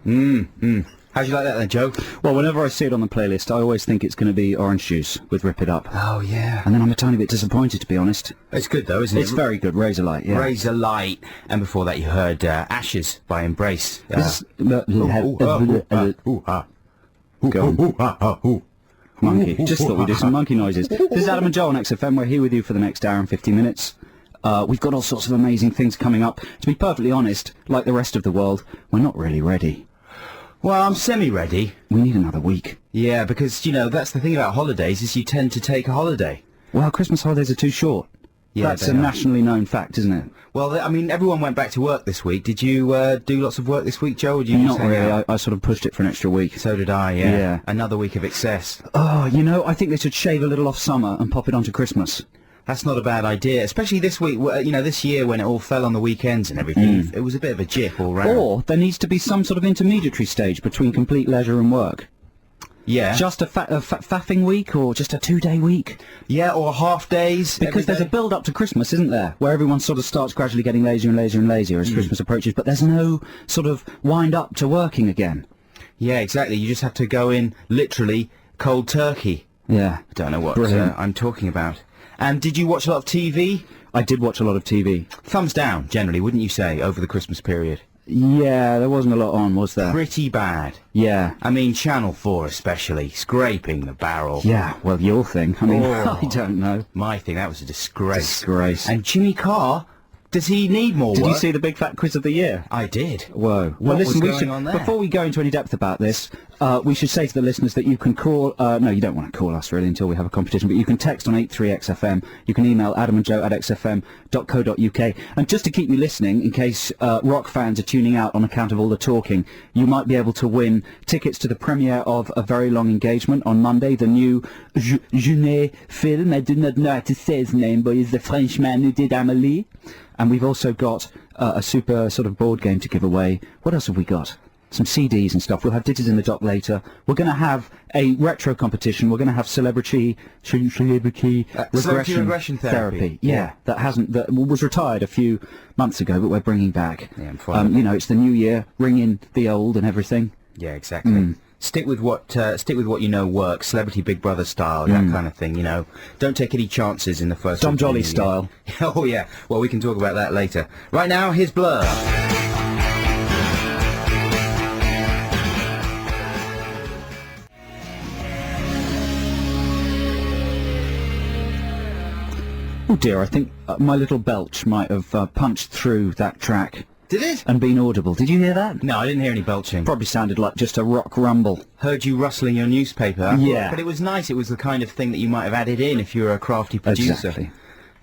How'd you like that then, Joe? Well, whenever I see it on the playlist, I always think it's going to be Orange Juice with Rip It Up. Oh, yeah. And then I'm a tiny bit disappointed, to be honest. It's good, though, isn't it? It's very good. Razor Light, yeah. Razor Light. And before that, you heard Ashes by Embrace. Go on. Monkey. Just thought we'd do some monkey noises. This is Adam and Joe on XFM. We're here with you for the next hour and 50 minutes. We've got all sorts of amazing things coming up. To be perfectly honest, like the rest of the world, we're not really ready. Well, I'm semi-ready. We need another week. Yeah, because, you know, that's the thing about holidays, is you tend to take a holiday. Well, Christmas holidays are too short. Yeah, that's a nationally known fact, isn't it? Well, I mean, everyone went back to work this week. Did you do lots of work this week, Joe? Or did you Not really. I sort of pushed it for an extra week. So did I, yeah. Another week of excess. Oh, you know, I think they should shave a little off summer and pop it onto Christmas. That's not a bad idea, especially this week, you know, this year when it all fell on the weekends and everything. It was a bit of a jip all round. Or there needs to be some sort of intermediary stage between complete leisure and work. Yeah. Just a faffing week or just a 2-day week. Yeah, or half days. Because there's a build-up to Christmas, isn't there? Where everyone sort of starts gradually getting lazier and lazier and lazier as Christmas approaches, but there's no sort of wind-up to working again. Yeah, exactly. You just have to go in, literally, cold turkey. Yeah. I don't know what I'm talking about. And did you watch a lot of TV? I did watch a lot of TV. Thumbs down, generally, wouldn't you say, over the Christmas period? Yeah, there wasn't a lot on, was there? Pretty bad. Yeah. I mean, Channel 4 especially, scraping the barrel. Yeah, well, your thing. I mean, I don't know. My thing, that was a disgrace. Disgrace. And Jimmy Carr, does he need more work? Did you see the Big Fat Quiz of the Year? I did. Whoa. What was going on there? Before we go into any depth about this, we should say to the listeners that you can call... no, you don't want to call us, really, until we have a competition, but you can text on 83XFM. You can email adamandjoe@xfm.co.uk. And just to keep you listening, in case rock fans are tuning out on account of all the talking, you might be able to win tickets to the premiere of A Very Long Engagement on Monday, the new Genet film. I do not know how to say his name, but he's the Frenchman who did Amélie. And we've also got a super sort of board game to give away. What else have we got? Some CDs and stuff. We'll have Ditties in the dock later. We're going to have a retro competition. We're going to have celebrity regression therapy. Yeah, that was retired a few months ago, but we're bringing back. Yeah, I'm fine. You know, it's the new year. Ring in the old and everything. Yeah, exactly. Stick with what you know works, Celebrity Big Brother style, that kind of thing. You know, don't take any chances in the first. Tom Jolly style. Oh yeah. Well, we can talk about that later. Right now, here's Blur. Oh dear, I think my little belch might have punched through that track. Did it? And been audible. Did you hear that? No, I didn't hear any belching. Probably sounded like just a rock rumble. Heard you rustling your newspaper. Yeah. But it was nice. It was the kind of thing that you might have added in if you were a crafty producer. Exactly.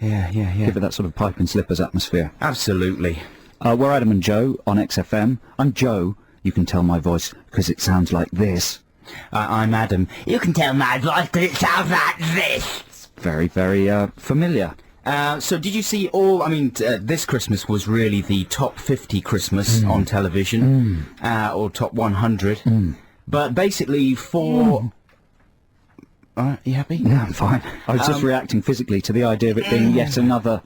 Yeah. Give it that sort of pipe and slippers atmosphere. Absolutely. We're Adam and Joe on XFM. I'm Joe. You can tell my voice because it sounds like this. I'm Adam. You can tell my voice because it sounds like this. It's very, very familiar. So did you see all... I mean, this Christmas was really the top 50 Christmas on television, or top 100. But basically for... Are you happy? Yeah, I'm fine. I was just reacting physically to the idea of it being yet another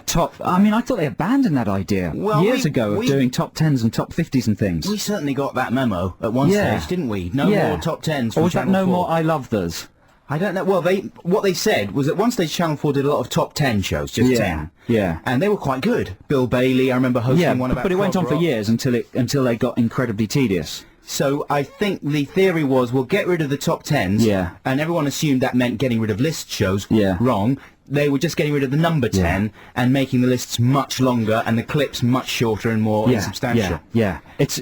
top... I mean, I thought they abandoned that idea years ago of doing top 10s and top 50s and things. We certainly got that memo at one stage, didn't we? No more top 10s from Or was that Channel no 4. more I Love Those? I don't know. Well, what they said was at one stage Channel 4 did a lot of top 10 shows, just 10. Yeah. And they were quite good. Bill Bailey, I remember hosting one about but it went prog on for rock. years until they got incredibly tedious. So I think the theory was we'll get rid of the top 10s. Yeah. And everyone assumed that meant getting rid of list shows. Yeah. Wrong. They were just getting rid of the number 10 and making the lists much longer and the clips much shorter and more insubstantial. Yeah. It's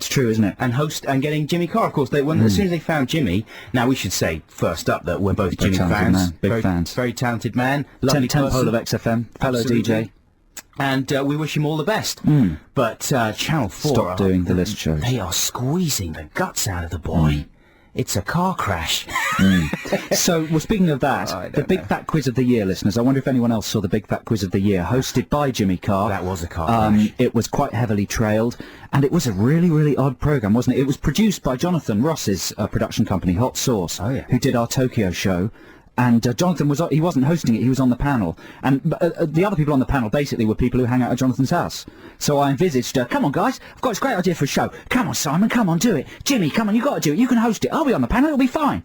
true, isn't it? And getting Jimmy Carr, of course. As soon as they found Jimmy, now we should say first up that we're both Jimmy fans. Big fans. Very talented man. Lovely person. Temple of XFM. Fellow DJ. And we wish him all the best. But Channel 4... Stop doing the list shows. They are squeezing the guts out of the boy. It's a car crash. So, well, speaking of that, the Big Fat Quiz of the Year, listeners, I wonder if anyone else saw the Big Fat Quiz of the Year, hosted by Jimmy Carr. That was a car crash. It was quite heavily trailed, and it was a really, really odd programme, wasn't it? It was produced by Jonathan Ross's production company, Hot Sauce, who did our Tokyo show. And Jonathan he wasn't hosting it, he was on the panel. And the other people on the panel basically were people who hang out at Jonathan's house. So I envisaged, come on guys, I've got this great idea for a show. Come on Simon, come on, do it. Jimmy, come on, you got to do it. You can host it. I'll be on the panel, it'll be fine.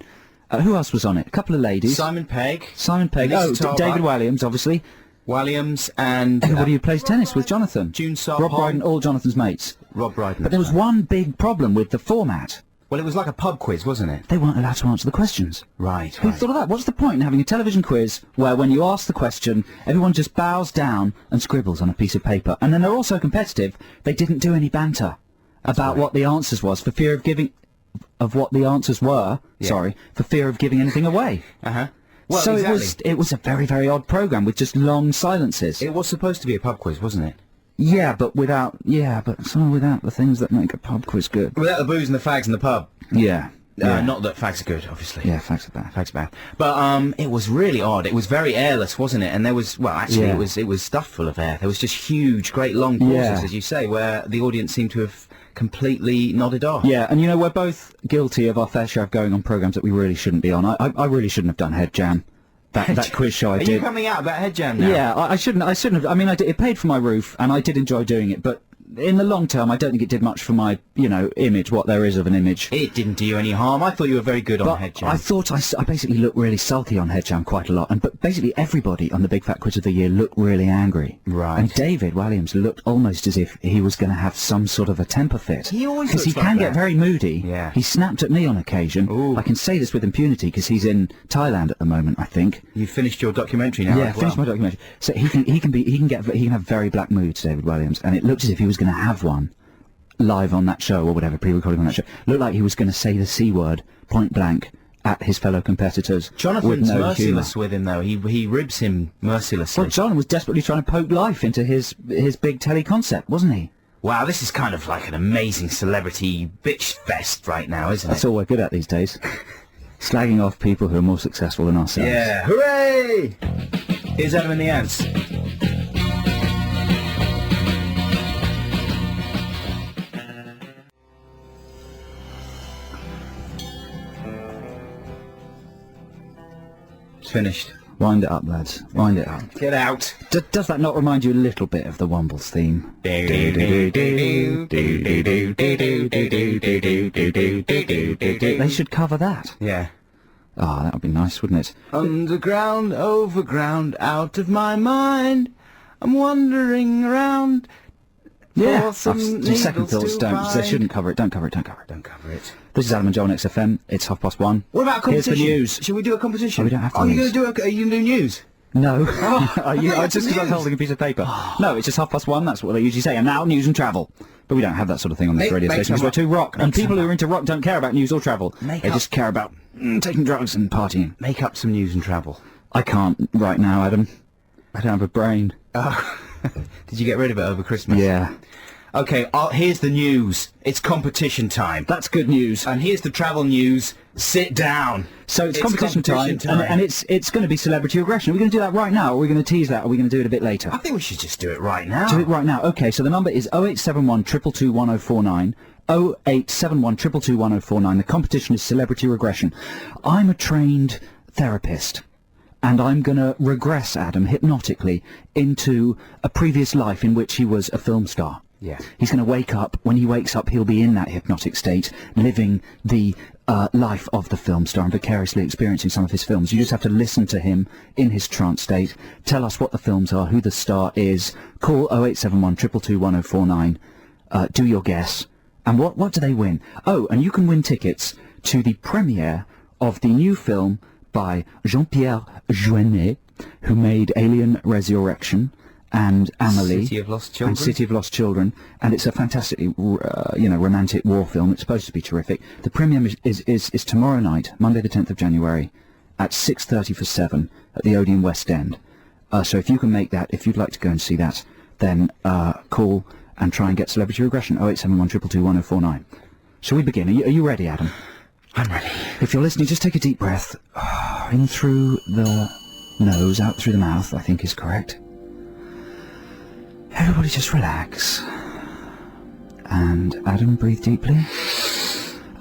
Who else was on it? A couple of ladies. Simon Pegg. David Williams, obviously. Williams and... Everybody who plays tennis with Jonathan. June Sarpong. Rob Brydon, all Jonathan's mates. Rob Brydon. But there was one big problem with the format. Well, it was like a pub quiz, wasn't it? They weren't allowed to answer the questions. Right. Who thought of that? What's the point in having a television quiz where when you ask the question, everyone just bows down and scribbles on a piece of paper? And then they're all so competitive, they didn't do any banter about what the answers was for fear of giving... of what the answers were, for fear of giving anything away. Well, so exactly. it was a very, very odd programme with just long silences. It was supposed to be a pub quiz, wasn't it? Yeah, but without the things that make a pub quiz good. Without the booze and the fags in the pub. Yeah. Not that fags are good, obviously. Yeah, fags are bad. Fags are bad. But it was really odd. It was very airless, wasn't it? And there was, well, actually, it was stuffed full of air. There was just huge, great long pauses, as you say, where the audience seemed to have completely nodded off. Yeah, and you know, we're both guilty of our fair share of going on programmes that we really shouldn't be on. I really shouldn't have done Head Jam. That quiz show I did. Are you coming out about Head Jam now? Yeah, I shouldn't have. I mean, it paid for my roof, and I did enjoy doing it, but in the long term, I don't think it did much for my, image, what there is of an image. It didn't do you any harm. I thought you were very good on Head Jam. I thought I basically looked really sulky on Head Jam quite a lot, but basically everybody on the Big Fat Quiz of the Year looked really angry. Right. And David Williams looked almost as if he was going to have some sort of a temper fit. He always Because looks he like can that. get very moody. Yeah. He snapped at me on occasion. Ooh. I can say this with impunity because he's in Thailand at the moment, I think. You finished your documentary now. Yeah, as well. finished my documentary. So he can have very black moods, David Williams, and it looked as if he was going to have one live on that show or whatever, pre-recording on that show. Looked like he was going to say the C word point blank at his fellow competitors. Jonathan's with no merciless humour. with him though. He ribs him mercilessly. Well, John was desperately trying to poke life into his big telly concept, wasn't he? Wow, this is kind of like an amazing celebrity bitch fest right now, isn't That's it? all we're good at these days. Slagging off people who are more successful than ourselves. Yeah, hooray! Here's Adam and the Ants. It's finished. Wind it up, lads. Wind it up. Get out. Does that not remind you a little bit of the Wombles theme? They should cover that. Yeah. Ah, that would be nice, wouldn't it? Underground, overground, out of my mind. I'm wandering around. Yeah. For some Second needles thoughts, to don't. They find. shouldn't cover it. Don't cover it. Don't cover it. Don't cover it. This is Adam and Joe on XFM. It's 1:30. What about competition? Here's the news. Should we do a competition? Oh, we don't have to Are you news. going to do news? No. I thought Just because I was holding a piece of paper. No, it's just 1:30. That's what they usually say. And now news and travel. But we don't have that sort of thing on this radio station because we're too rock. And people who are into rock don't care about news or travel. They just care about taking drugs and partying. Make up some news and travel. I can't right now, Adam. I don't have a brain. Oh. Did you get rid of it over Christmas? Yeah. Okay, here's the news. It's competition time. That's good news. And here's the travel news. Sit down. So it's competition time. And it's going to be celebrity regression. Are we going to do that right now, or are we going to tease that, or are we going to do it a bit later? I think we should just do it right now. Do it right now. Okay, so the number is 0871 222 1049. 0871 222 1049. The competition is celebrity regression. I'm a trained therapist, and I'm going to regress Adam hypnotically into a previous life in which he was a film star. Yeah. He's going to wake up. When he wakes up, he'll be in that hypnotic state, living the life of the film star and vicariously experiencing some of his films. You just have to listen to him in his trance state. Tell us what the films are, who the star is. Call 0871 222 1049. Do your guess. And what do they win? Oh, and you can win tickets to the premiere of the new film by Jean-Pierre Jeunet, who made Alien Resurrection and Amelie, City of Lost Children. and City of Lost Children, and it's a fantastically, romantic war film. It's supposed to be terrific. The premiere is tomorrow night, Monday the 10th of January, at 6:30 for 7 at the Odeon West End. So if you can make that, if you'd like to go and see that, then call and try and get Celebrity Regression, 0871 222 1049. Shall we begin? Are you ready, Adam? I'm ready. If you're listening, just take a deep breath. In through the nose, out through the mouth, I think is correct. Everybody just relax. And Adam, breathe deeply.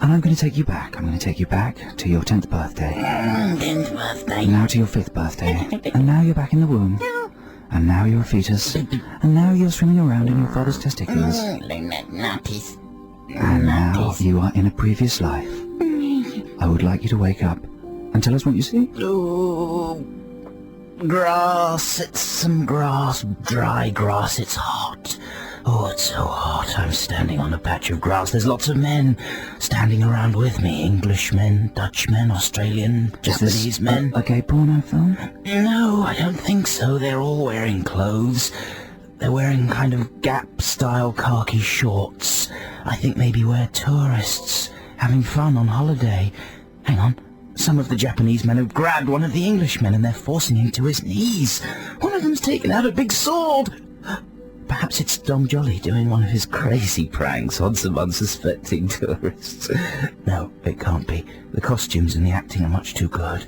And I'm going to take you back. I'm going to take you back to your 10th birthday. 10th birthday. Now to your 5th birthday. And now you're back in the womb. And now you're a fetus. And now you're swimming around in your father's testicles. And now you are in a previous life. I would like you to wake up and tell us what you see. Oh, grass. It's some grass. Dry grass. It's hot. Oh, it's so hot. I'm standing on a patch of grass. There's lots of men standing around with me. Englishmen, Dutchmen, Australian, Japanese men. A gay porno film? No, I don't think so. They're all wearing clothes. They're wearing kind of Gap-style khaki shorts. I think maybe we're tourists having fun on holiday. Hang on. Some of the Japanese men have grabbed one of the Englishmen and they're forcing him to his knees. One of them's taken out a big sword. Perhaps it's Dom Jolly doing one of his crazy pranks on some unsuspecting tourists. No, it can't be. The costumes and the acting are much too good.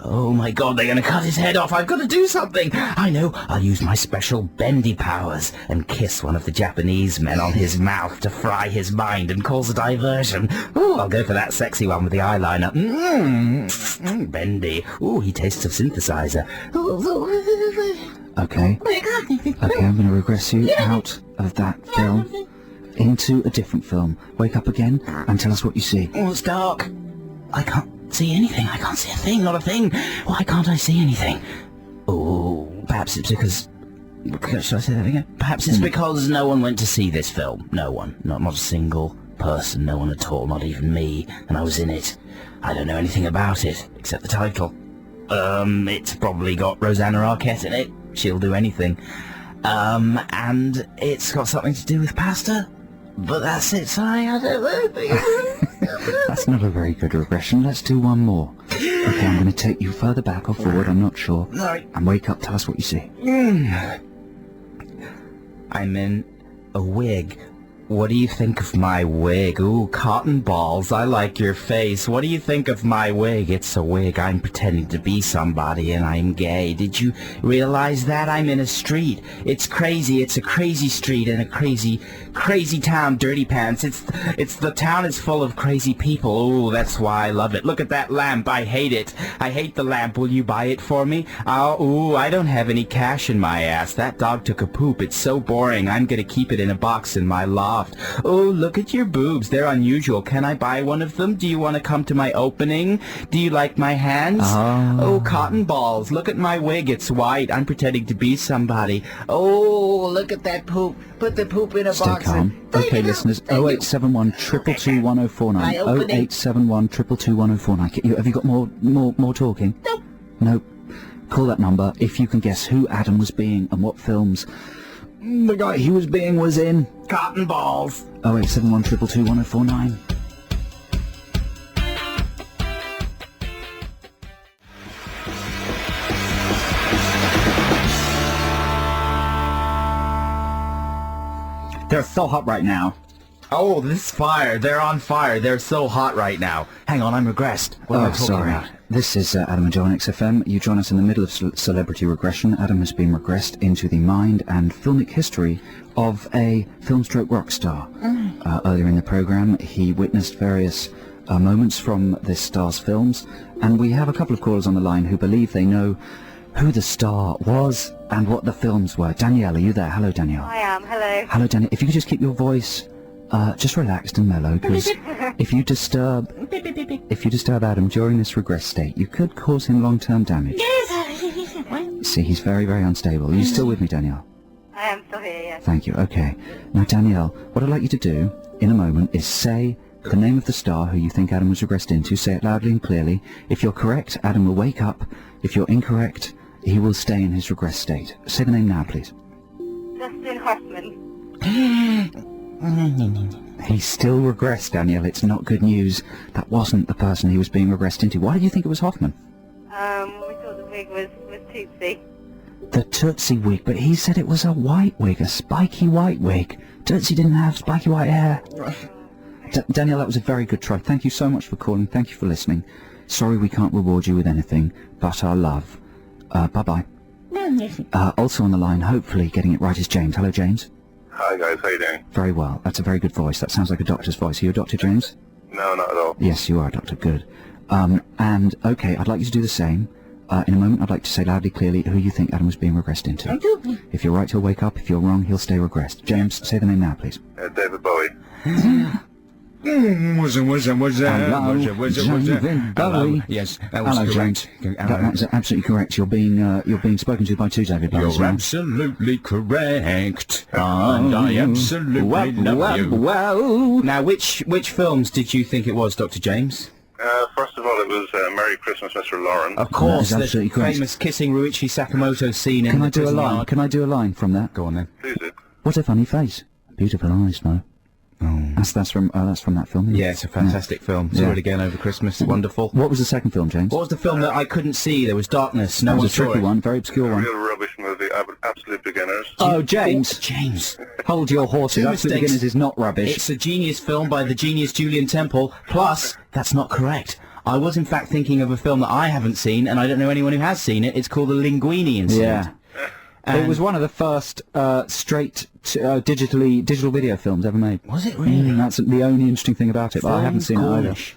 Oh my god, they're going to cut his head off. I've got to do something. I know. I'll use my special bendy powers and kiss one of the Japanese men on his mouth to fry his mind and cause a diversion. Ooh, I'll go for that sexy one with the eyeliner. Bendy. Ooh, he tastes of synthesizer. Okay. Okay, I'm going to regress you out of that film into a different film. Wake up again and tell us what you see. Oh, it's dark. I can't see anything. I can't see a thing, not a thing. Why can't I see anything? Oh, perhaps it's because... Should I say that again? Perhaps it's because no one went to see this film. No one. Not a single person. No one at all. Not even me. And I was in it. I don't know anything about it, except the title. It's probably got Rosanna Arquette in it. She'll do anything. And it's got something to do with pasta. But that's it, sorry, I don't know. That's not a very good regression. Let's do one more. Okay, I'm going to take you further back or forward, I'm not sure. Sorry. And wake up, tell us what you see. I'm in a wig. What do you think of my wig? Ooh, cotton balls, I like your face. What do you think of my wig? It's a wig. I'm pretending to be somebody and I'm gay. Did you realize that? I'm in a street. It's crazy. It's a crazy street and a crazy town, dirty pants. It's the town is full of crazy people. Ooh, that's why I love it. Look at that lamp. I hate it. I hate the lamp. Will you buy it for me? Ooh, I don't have any cash in my ass. That dog took a poop. It's so boring. I'm gonna keep it in a box in my loft. Oh, look at your boobs. They're unusual. Can I buy one of them? Do you want to come to my opening? Do you like my hands? Oh, cotton balls. Look at my wig. It's white. I'm pretending to be somebody. Oh, look at that poop. Put the poop in a box. Stay calm. Okay, listeners. 0871 222 1049. 0871 222 1049. Have you got more talking? Nope. Nope. Call that number if you can guess who Adam was being and what films the guy he was being was in. Cotton balls. 0871 222 1049. They're so hot right now. Oh, this fire. They're on fire. They're so hot right now. Hang on, I'm regressed. What am I talking about? This is Adam and Joe on XFM. You join us in the middle of celebrity regression. Adam has been regressed into the mind and filmic history of a film-stroke rock star. Earlier in the programme, he witnessed various moments from this star's films, and we have a couple of callers on the line who believe they know who the star was and what the films were. Danielle, are you there? Hello, Danielle. I am. Hello. Hello, Danielle. If you could just keep your voice just relaxed and mellow, because if you disturb Adam during this regress state, you could cause him long-term damage. See, he's very, very unstable. Are you still with me, Danielle? I am still here, yes. Thank you. Okay. Now, Danielle, what I'd like you to do in a moment is say the name of the star who you think Adam was regressed into. Say it loudly and clearly. If you're correct, Adam will wake up. If you're incorrect, he will stay in his regress state. Say the name now, please. Dustin Hoffman. He's still regressed, Danielle. It's not good news. That wasn't the person he was being regressed into. Why did you think it was Hoffman? We thought the wig was Tootsie. The Tootsie wig, but he said it was a white wig, a spiky white wig. Tootsie didn't have spiky white hair. Danielle, that was a very good try. Thank you so much for calling. Thank you for listening. Sorry we can't reward you with anything, but our love. Bye-bye. Also on the line, hopefully getting it right, is James. Hello, James. Hi guys, how you doing? Very well. That's a very good voice. That sounds like a doctor's voice. Are you a doctor, James? No, not at all. Yes, you are, Doctor. Good. And, okay, I'd like you to do the same. In a moment, I'd like to say loudly, clearly, who you think Adam was being regressed into. If you're right, he'll wake up. If you're wrong, he'll stay regressed. James, say the name now, please. David Bowie. Hello, David Bowie. Yes, that was Hello, correct. James. That's absolutely correct. You're being spoken to by two David Bowies. You're absolutely correct, and I absolutely love you. Wow. Now, which films did you think it was, Dr. James? First of all, it was Merry Christmas, Mr. Lawrence. Of course, That the is absolutely correct. famous kissing Ruichi Sakamoto scene in Can I the do a prison line? yard. Can I do a line from that? Go on then. Please do. What a funny face. Beautiful eyes, though. Oh. That's from that film. Isn't it? Yeah, it's a fantastic film. Saw Yeah. it again over Christmas. Wonderful. What was the second film, James? What was the film that I couldn't see? There was darkness. No That one was a saw tricky it. one, very obscure one. Real rubbish movie. Absolute beginners. Oh, James, James. hold your horses. Two Absolute mistakes. Beginners is not rubbish. It's a genius film by the genius Julian Temple. Plus, that's not correct. I was in fact thinking of a film that I haven't seen, and I don't know anyone who has seen it. It's called The Linguini Incident. Yeah. And It was one of the first straight digital video films ever made. Was it really? That's the only interesting thing about it, but I haven't seen it either. Cornish.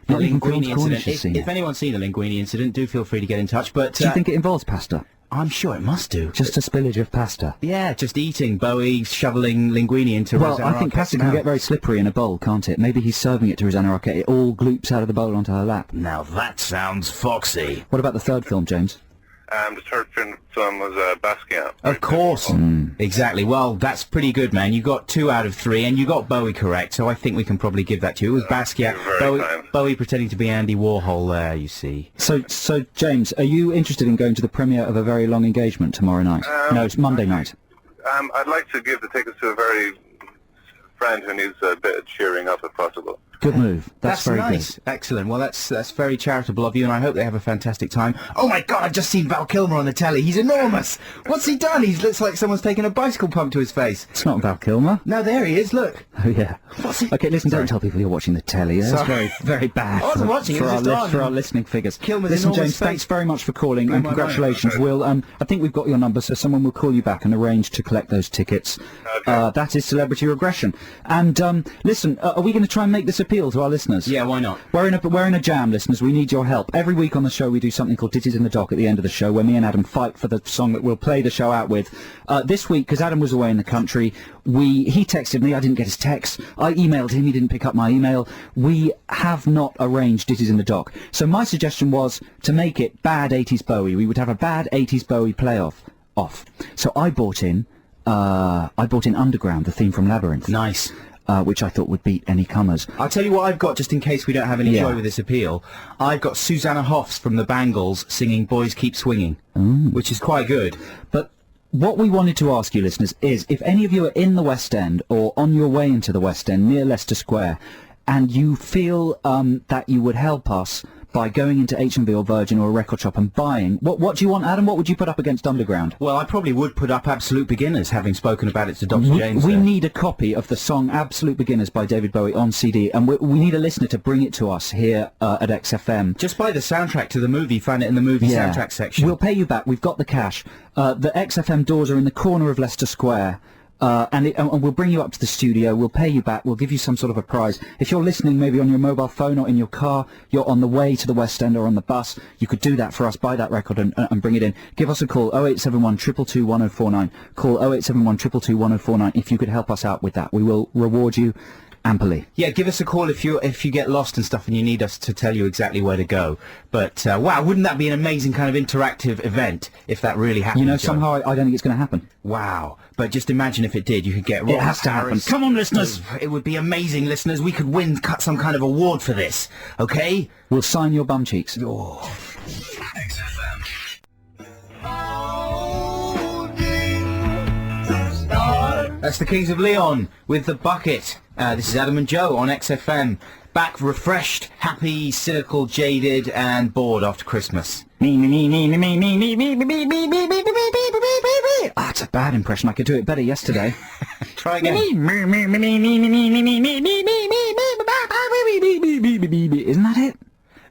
Not The even Linguini Cornish Incident. has seen If it. anyone's seen The Linguini Incident, do feel free to get in touch. But Do you think it involves pasta? I'm sure it must do. Just a spillage of pasta? Yeah, just eating Bowie shoveling linguini into Well, Rosanna I think Arquette's pasta can mouth. get very slippery in a bowl, can't it? Maybe he's serving it to Rosanna Arquette. It all gloops out of the bowl onto her lap. Now that sounds foxy. What about the third film, James? The third film was Basquiat. Of course. Exactly. Well, that's pretty good, man. You got 2 out of 3, and you got Bowie correct, so I think we can probably give that to you. It was Basquiat. you're very kind. Bowie pretending to be Andy Warhol there, you see. So James, are you interested in going to the premiere of A Very Long Engagement tomorrow night? No, it's Monday night. I'd like to give the tickets to a very friend who needs a bit of cheering up if possible. Good move. That's very nice. good. Excellent. Well, that's very charitable of you, and I hope they have a fantastic time. Oh my God, I've just seen Val Kilmer on the telly. He's enormous. What's he done? He looks like someone's taken a bicycle pump to his face. It's not Val Kilmer. No, there he is. Look. Oh, yeah. What's he... Okay, listen, Sorry. don't tell people you're watching the telly. That's Sorry. very, very bad I wasn't watching it, for, it was our, just on. for our listening figures. Kilmer's Listen, enormous James, thanks face. very much for calling, Blew and my mind. congratulations. We'll, I think we've got your number, so someone will call you back and arrange to collect those tickets. Okay. That is Celebrity Regression. And, listen, are we going to try and make this appeal to our listeners? Yeah, why not? We're in a jam, listeners. We need your help. Every week on the show we do something called Ditties in the Dock at the end of the show, where me and Adam fight for the song that we'll play the show out with. This week, because Adam was away in the country, he texted me. I didn't get his text. I emailed him. He didn't pick up my email. We have not arranged Ditties in the Dock. So my suggestion was to make it bad 80s Bowie. We would have a bad 80s Bowie playoff off. So I bought in Underground, the theme from Labyrinth. Nice. Which I thought would beat any comers. I'll tell you what I've got, just in case we don't have any Yeah. joy with this appeal. I've got Susanna Hoffs from the Bangles singing Boys Keep Swinging, which is quite good. But what we wanted to ask you, listeners, is if any of you are in the West End or on your way into the West End near Leicester Square, and you feel that you would help us by going into H&B or Virgin or a record shop and buying, what do you want, Adam? What would you put up against Underground? Well, I probably would put up Absolute Beginners, having spoken about it to Dr. James. We there. need a copy of the song Absolute Beginners by David Bowie on CD, and we need a listener to bring it to us here at XFM. Just buy the soundtrack to the movie, find it in the movie soundtrack section. We'll pay you back. We've got the cash. The XFM doors are in the corner of Leicester Square. And we'll bring you up to the studio, we'll pay you back, we'll give you some sort of a prize. If you're listening maybe on your mobile phone or in your car, you're on the way to the West End or on the bus, you could do that for us, buy that record and bring it in. Give us a call, 0871 222 1049. Call 0871 222 1049 if you could help us out with that. We will reward you amply. Yeah, give us a call if you get lost and stuff and you need us to tell you exactly where to go. But, wow, wouldn't that be an amazing kind of interactive event if that really happened? You know, Joe? somehow I don't think it's going to happen. Wow. But just imagine if it did. You could get... It has to happen. Come on, listeners! It would be amazing, listeners. We could win some kind of award for this, okay? We'll sign your bum cheeks. Oh. That's the Kings of Leon with The Bucket. This is Adam and Joe on XFM. Back refreshed, happy, cynical, jaded, and bored after Christmas. Ah, it's a bad impression. I could do it better yesterday. Try again. Isn't that it?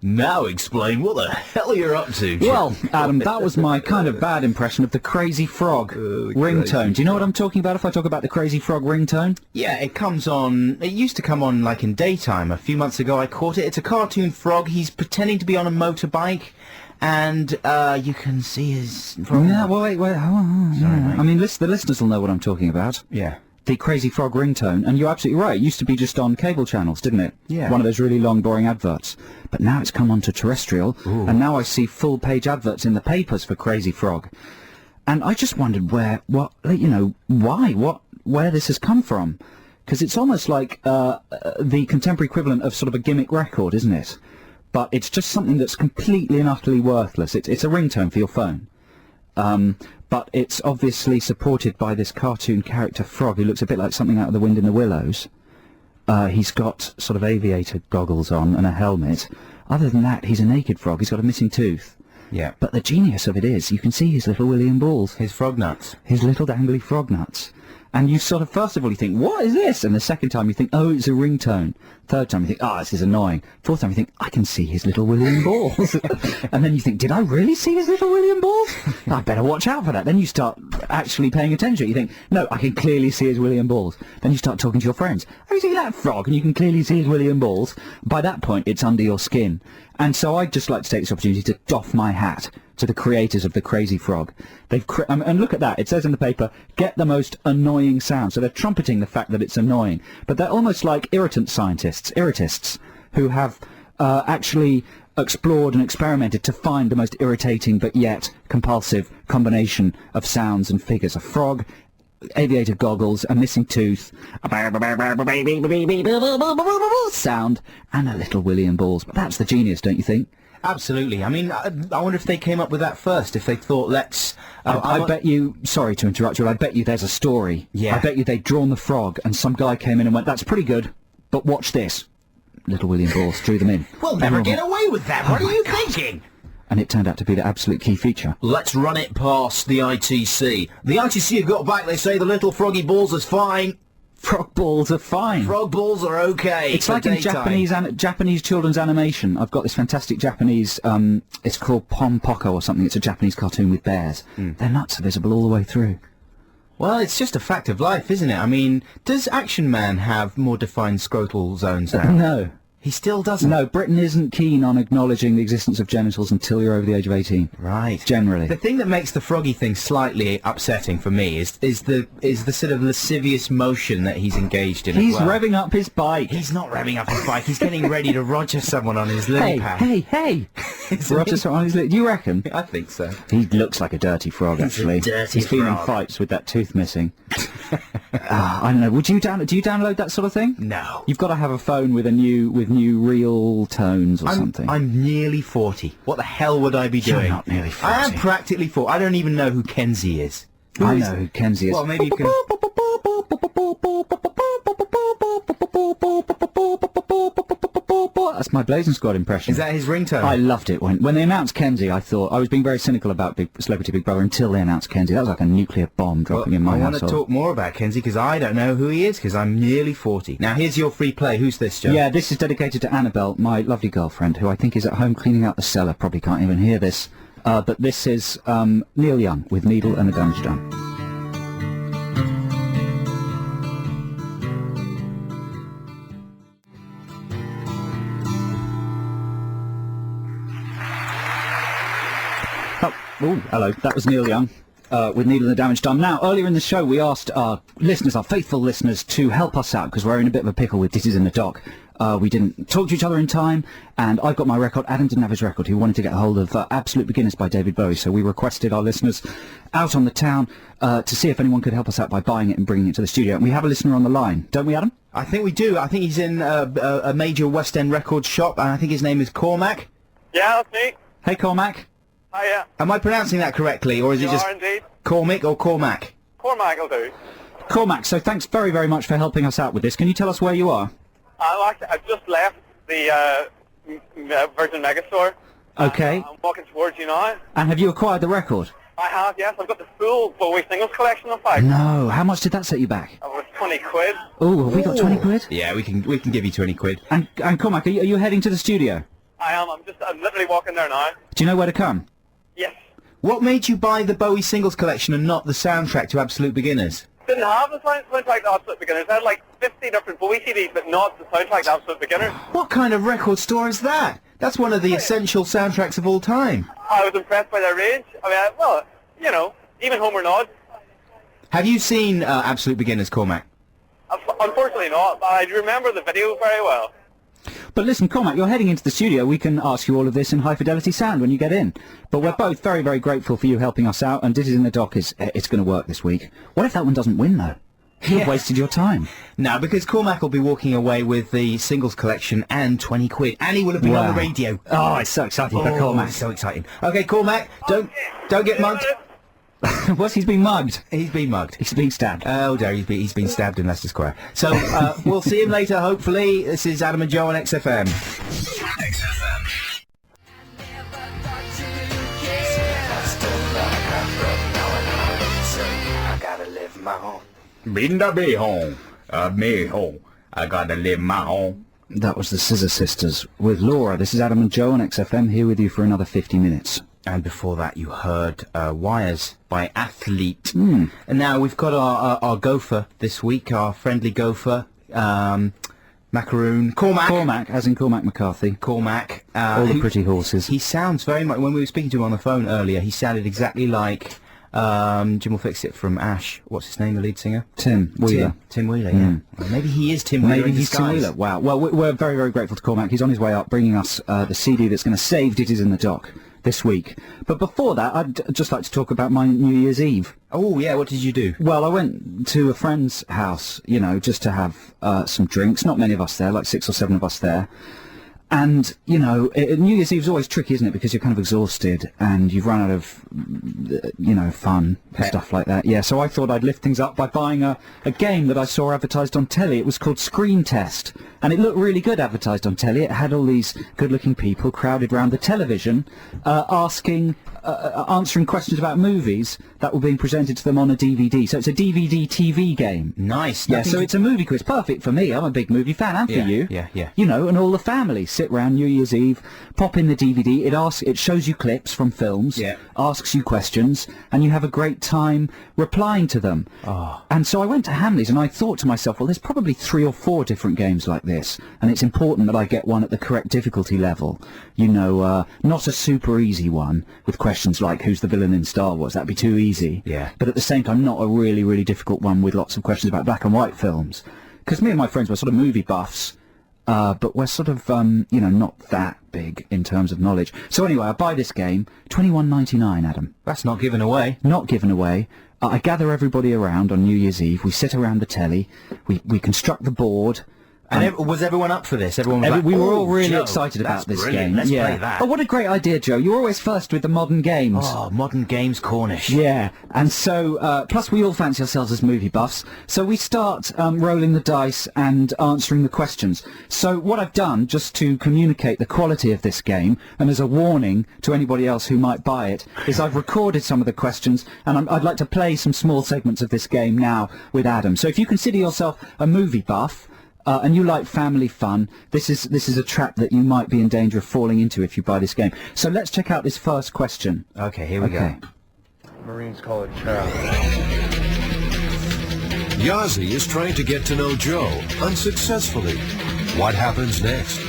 Now explain what the hell you're up to. Well, Adam, that was my kind of bad impression of the Crazy Frog ringtone. Do you know what I'm talking about if I talk about the Crazy Frog ringtone? Yeah, it comes on... It used to come on, like, in daytime. A few months ago I caught it. It's a cartoon frog. He's pretending to be on a motorbike, and you can see his... Yeah, well, wait. Sorry, mate. I mean, the listeners will know what I'm talking about. Yeah. The Crazy Frog ringtone, and you're absolutely right. It used to be just on cable channels, didn't it? Yeah. One of those really long, boring adverts. But now it's come onto terrestrial, and now I see full-page adverts in the papers for Crazy Frog. And I just wondered where this has come from. Because it's almost like the contemporary equivalent of sort of a gimmick record, isn't it? But it's just something that's completely and utterly worthless. It's a ringtone for your phone. But it's obviously supported by this cartoon character frog who looks a bit like something out of The Wind in the Willows. He's got sort of aviator goggles on and a helmet. Other than that, he's a naked frog. He's got a missing tooth. Yeah. But the genius of it is, you can see his little William balls. His frog nuts. His little dangly frog nuts. And you sort of, first of all, you think, what is this? And the second time you think, oh, it's a ringtone. Third time you think, oh, this is annoying. Fourth time you think, I can see his little William balls. And then you think, did I really see his little William balls? I better watch out for that. Then you start actually paying attention. You think, no, I can clearly see his William balls. Then you start talking to your friends. Have you seen that frog? And you can clearly see his William balls. By that point, it's under your skin. And so I'd just like to take this opportunity to doff my hat to the creators of the Crazy Frog. They've and look at that. It says in the paper, get the most annoying sound. So they're trumpeting the fact that it's annoying. But they're almost like irritant scientists, irritists, who have actually explored and experimented to find the most irritating but yet compulsive combination of sounds and figures. A frog, aviator goggles, a missing tooth, a sound, and a little William balls. But that's the genius, don't you think? Absolutely. I mean, I wonder if they came up with that first, if they thought, let's... I bet you, sorry to interrupt you, I bet you there's a story. Yeah. I bet you they'd drawn the frog, and some guy came in and went, that's pretty good, but watch this. Little William balls drew them in. We'll never get away with that. What are you thinking? And it turned out to be the absolute key feature. Let's run it past the ITC. The ITC have got back, they say the little froggy balls is fine. Frog balls are fine. Frog balls are okay. It's like in Japanese children's animation. I've got this fantastic Japanese, it's called Pom Poko or something. It's a Japanese cartoon with bears. Their nuts are visible all the way through. Well, it's just a fact of life, isn't it? I mean, does Action Man have more defined scrotal zones now? No. He still doesn't? No, Britain isn't keen on acknowledging the existence of genitals until you're over the age of 18. Right. Generally. The thing that makes the froggy thing slightly upsetting for me is the sort of lascivious motion that he's engaged in. He's as well. revving up his bike. He's not revving up his bike. He's getting ready to roger someone on his lily pad. Hey! Roger someone on his lily. Do you reckon? I think so. He looks like a dirty frog, actually. He's feeling fights with that tooth missing. I don't know. Do you download that sort of thing? No. You've got to have a phone with new real tones or something. I'm nearly 40. What the hell would I be doing? You're not nearly 40. I am practically 40. I don't even know who Kenzie is. I know who Kenzie is. Well, maybe you can... That's my Blazing Squad impression. Is that his ringtone? I loved it. When they announced Kenzie, I thought... I was being very cynical about Celebrity Big Brother until they announced Kenzie. That was like a nuclear bomb dropping in my household. I want to talk more about Kenzie because I don't know who he is because I'm nearly 40. Now, here's your free play. Who's this, Joe? Yeah, this is dedicated to Annabelle, my lovely girlfriend, who I think is at home cleaning out the cellar. Probably can't even hear this. But this is Neil Young with Needle and the Damage Done. Oh, hello. That was Neil Young with Needle and the Damage Done. Now, earlier in the show, we asked our listeners, our faithful listeners, to help us out because we're in a bit of a pickle with Ditties in the Dock. We didn't talk to each other in time, and I've got my record. Adam didn't have his record. He wanted to get a hold of Absolute Beginners by David Bowie, so we requested our listeners out on the town to see if anyone could help us out by buying it and bringing it to the studio. And we have a listener on the line, don't we, Adam? I think we do. I think he's in a major West End record shop, and I think his name is Cormac. Yeah, that's me. Hey, Cormac. Hiya. Am I pronouncing that correctly, or is it just indeed. Cormac or Cormac? Cormac will do. Cormac, so thanks very, very much for helping us out with this. Can you tell us where you are? I've just left the Virgin Megastore. Okay. I'm walking towards you now. And have you acquired the record? I have, yes. I've got the full Bowie singles collection in fact. No. How much did that set you back? It was 20 quid. Oh, have we got 20 quid? Yeah, we can give you 20 quid. And Cormac, are you heading to the studio? I am. I'm literally walking there now. Do you know where to come? Yes. What made you buy the Bowie singles collection and not the soundtrack to Absolute Beginners? Didn't have the soundtrack to Absolute Beginners. I had like 50 different Bowie CDs, but not the soundtrack to Absolute Beginners. What kind of record store is that? That's one of the essential soundtracks of all time. I was impressed by their range. I mean, well, you know, even Home or Not. Have you seen Absolute Beginners, Cormac? Unfortunately not, but I remember the video very well. But listen, Cormac, you're heading into the studio. We can ask you all of this in high-fidelity sound when you get in. But we're both very, very grateful for you helping us out, and Ditties in the Dock it's going to work this week. What if that one doesn't win, though? You've wasted your time. No, because Cormac will be walking away with the singles collection and 20 quid, and he will have been on the radio. Oh, it's so exciting for Cormac. So exciting. Okay, Cormac, don't get mugged. What's he's been mugged? He's been mugged. He's been stabbed. Oh dear, he's been stabbed in Leicester Square. So we'll see him later, hopefully. This is Adam and Joe on XFM. XFM. I gotta live my home. Been to be home. Me home. I gotta live my home. That was the Scissor Sisters with Laura. This is Adam and Joe on XFM, here with you for another 50 minutes. And before that, you heard Wires by Athlete. And now we've got our gopher this week, our friendly gopher, Macaroon, Cormac. Cormac, as in Cormac McCarthy. Cormac. All the pretty horses. He sounds very much, when we were speaking to him on the phone earlier, he sounded exactly like Jim will fix it from Ash. What's his name, the lead singer? Tim Wheeler. Tim Wheeler, yeah. Well, maybe he is Tim Wheeler. Maybe in he's Tim disguise. Wheeler. Wow. Well, we're very, very grateful to Cormac. He's on his way up, bringing us the CD that's going to save Ditties in the Dock this week. But before that, I'd just like to talk about my New Year's Eve. Oh, yeah, what did you do? Well, I went to a friend's house, you know, just to have some drinks. Not many of us there, like 6 or 7 of us there. And, you know, New Year's Eve's always tricky, isn't it? Because you're kind of exhausted and you've run out of, you know, fun and stuff like that. Yeah, so I thought I'd lift things up by buying a game that I saw advertised on telly. It was called Screen Test. And it looked really good advertised on telly. It had all these good-looking people crowded round the television answering questions about movies that were being presented to them on a DVD. So it's a DVD TV game. Nice. Yeah, so it's a movie quiz. Perfect for me. I'm a big movie fan, and for you. Yeah. You know, and all the family sit round New Year's Eve, pop in the DVD. It shows you clips from films, asks you questions, and you have a great time replying to them. Oh. And so I went to Hamleys, and I thought to myself, well, there's probably 3 or 4 different games like this, and it's important that I get one at the correct difficulty level. You know, not a super easy one with questions like who's the villain in Star Wars. That'd be too easy. Yeah. But at the same time, not a really, really difficult one with lots of questions about black and white films. Because me and my friends were sort of movie buffs, but we're sort of, you know, not that big in terms of knowledge. So anyway, I buy this game, $21.99, Adam. That's not given away. Not given away. I gather everybody around on New Year's Eve. We sit around the telly. We construct the board. And was everyone up for this? Everyone was like, we were all really Joe, excited about this brilliant. game. Let's play that. Oh, what a great idea, Joe. You're always first with the modern games. Oh, modern games Cornish. Yeah, and so, plus we all fancy ourselves as movie buffs, so we start rolling the dice and answering the questions. So what I've done, just to communicate the quality of this game, and as a warning to anybody else who might buy it, is I've recorded some of the questions, and I'd like to play some small segments of this game now with Adam. So if you consider yourself a movie buff, and you like family fun, this is a trap that you might be in danger of falling into if you buy this game. So let's check out this first question. Okay, here we go. Marines call it child. Yazzie is trying to get to know Joe, unsuccessfully. What happens next?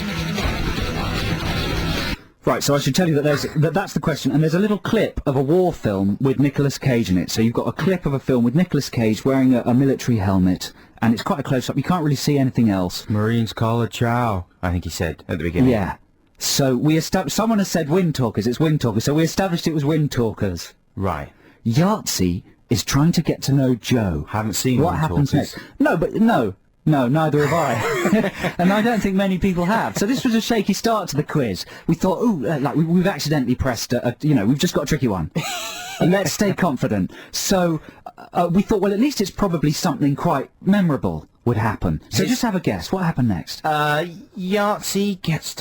Right, so I should tell you that that's the question, and there's a little clip of a war film with Nicolas Cage in it. So you've got a clip of a film with Nicolas Cage wearing a military helmet, and it's quite a close-up. You can't really see anything else. Marines call it chow, I think he said at the beginning. Yeah. So someone has said Wind Talkers. It's Wind Talkers. So we established it was Wind Talkers. Right. Yahtzee is trying to get to know Joe. Haven't seen what Wind happens Talkers. next. No, neither have I. And I don't think many people have. So this was a shaky start to the quiz. We thought, we've accidentally pressed we've just got a tricky one. And let's stay confident. So we thought, well, at least it's probably something quite memorable would happen. So just have a guess. What happened next? Yahtzee gets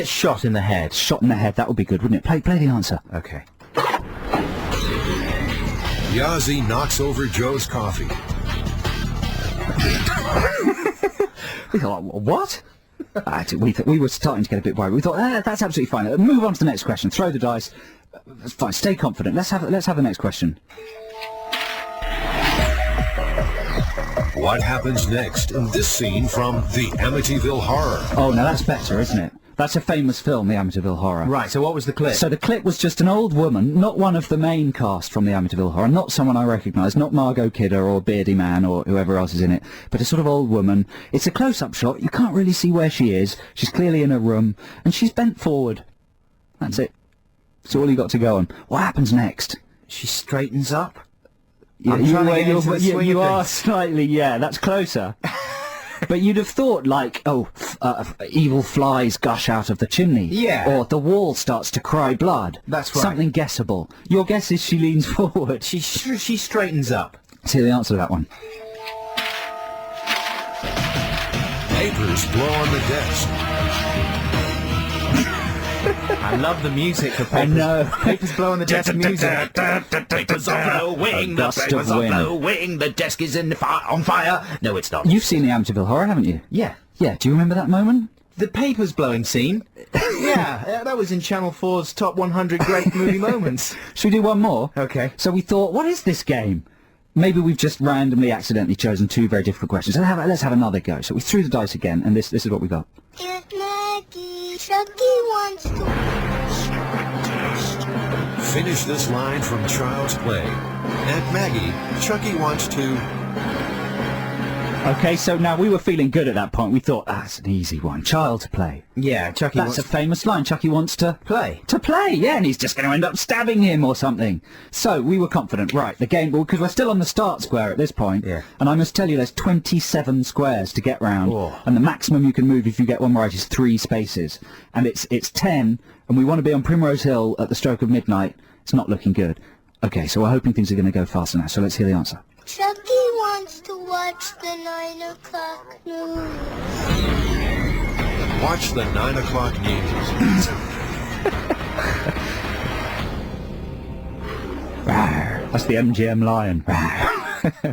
shot in the head. Shot in the head. That would be good, wouldn't it? Play the answer. Okay. Yazzie knocks over Joe's coffee. We thought, what? We were starting to get a bit worried. We thought, that's absolutely fine. Move on to the next question. Throw the dice. That's fine. Stay confident. Let's have the next question. What happens next in this scene from the Amityville Horror? Oh, now that's better, isn't it? That's a famous film, the Amityville Horror. Right, so what was the clip? So the clip was just an old woman, not one of the main cast from the Amityville Horror, not someone I recognise, not Margot Kidder or Beardy Man or whoever else is in it, but a sort of old woman. It's a close-up shot. You can't really see where she is. She's clearly in a room, and she's bent forward. That's it. That's all you got to go on. What happens next? She straightens up. Yeah, I'm trying to get into the swing you of are things. slightly, yeah, that's closer. But you'd have thought, like, evil flies gush out of the chimney. Yeah. Or the wall starts to cry blood. That's right. Something guessable. Your guess is she leans forward. She straightens up. See the answer to that one. Papers blow on the desk. I love the music for papers. I know. Papers blow on the desk music. Papers are blowing, the gust of papers are wind. blowing, the desk is on fire. No, it's not. You've seen the Amityville Horror, haven't you? Yeah. Yeah, do you remember that moment? The papers blowing scene? Yeah, that was in Channel 4's Top 100 Great Movie Moments. Should we do one more? Okay. So we thought, what is this game? Maybe we've just randomly, accidentally chosen two very difficult questions. Let's have another go. So we threw the dice again, and this is what we got. Aunt Maggie, Chucky wants to... Finish this line from Child's Play. Aunt Maggie, Chucky wants to... Okay, so now we were feeling good at that point. We thought, that's an easy one. Child's Play. Yeah, Chucky That's wants a famous line. Chucky wants to... play. To play, yeah, and he's just going to end up stabbing him or something. So we were confident, right, the game, because we're still on the start square at this point, Yeah. and I must tell you there's 27 squares to get round, Oh. and the maximum you can move if you get one right is 3 spaces, and it's 10, and we want to be on Primrose Hill at the stroke of midnight. It's not looking good. Okay, so we're hoping things are going to go faster now, so let's hear the answer. Chucky wants to watch the 9 o'clock news. Watch the 9 o'clock news. That's the MGM lion.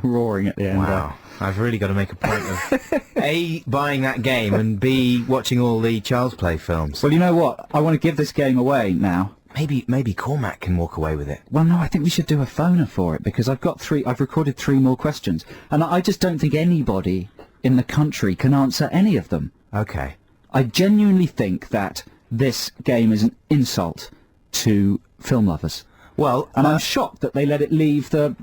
Roaring at the end. Wow. I've really got to make a point of A, buying that game, and B, watching all the Child's Play films. Well, you know what? I want to give this game away now. Maybe Cormac can walk away with it. Well, no, I think we should do a phoner for it, because I've recorded 3 more questions, and I just don't think anybody in the country can answer any of them. Okay. I genuinely think that this game is an insult to film lovers. Well, And I'm shocked that they let it leave the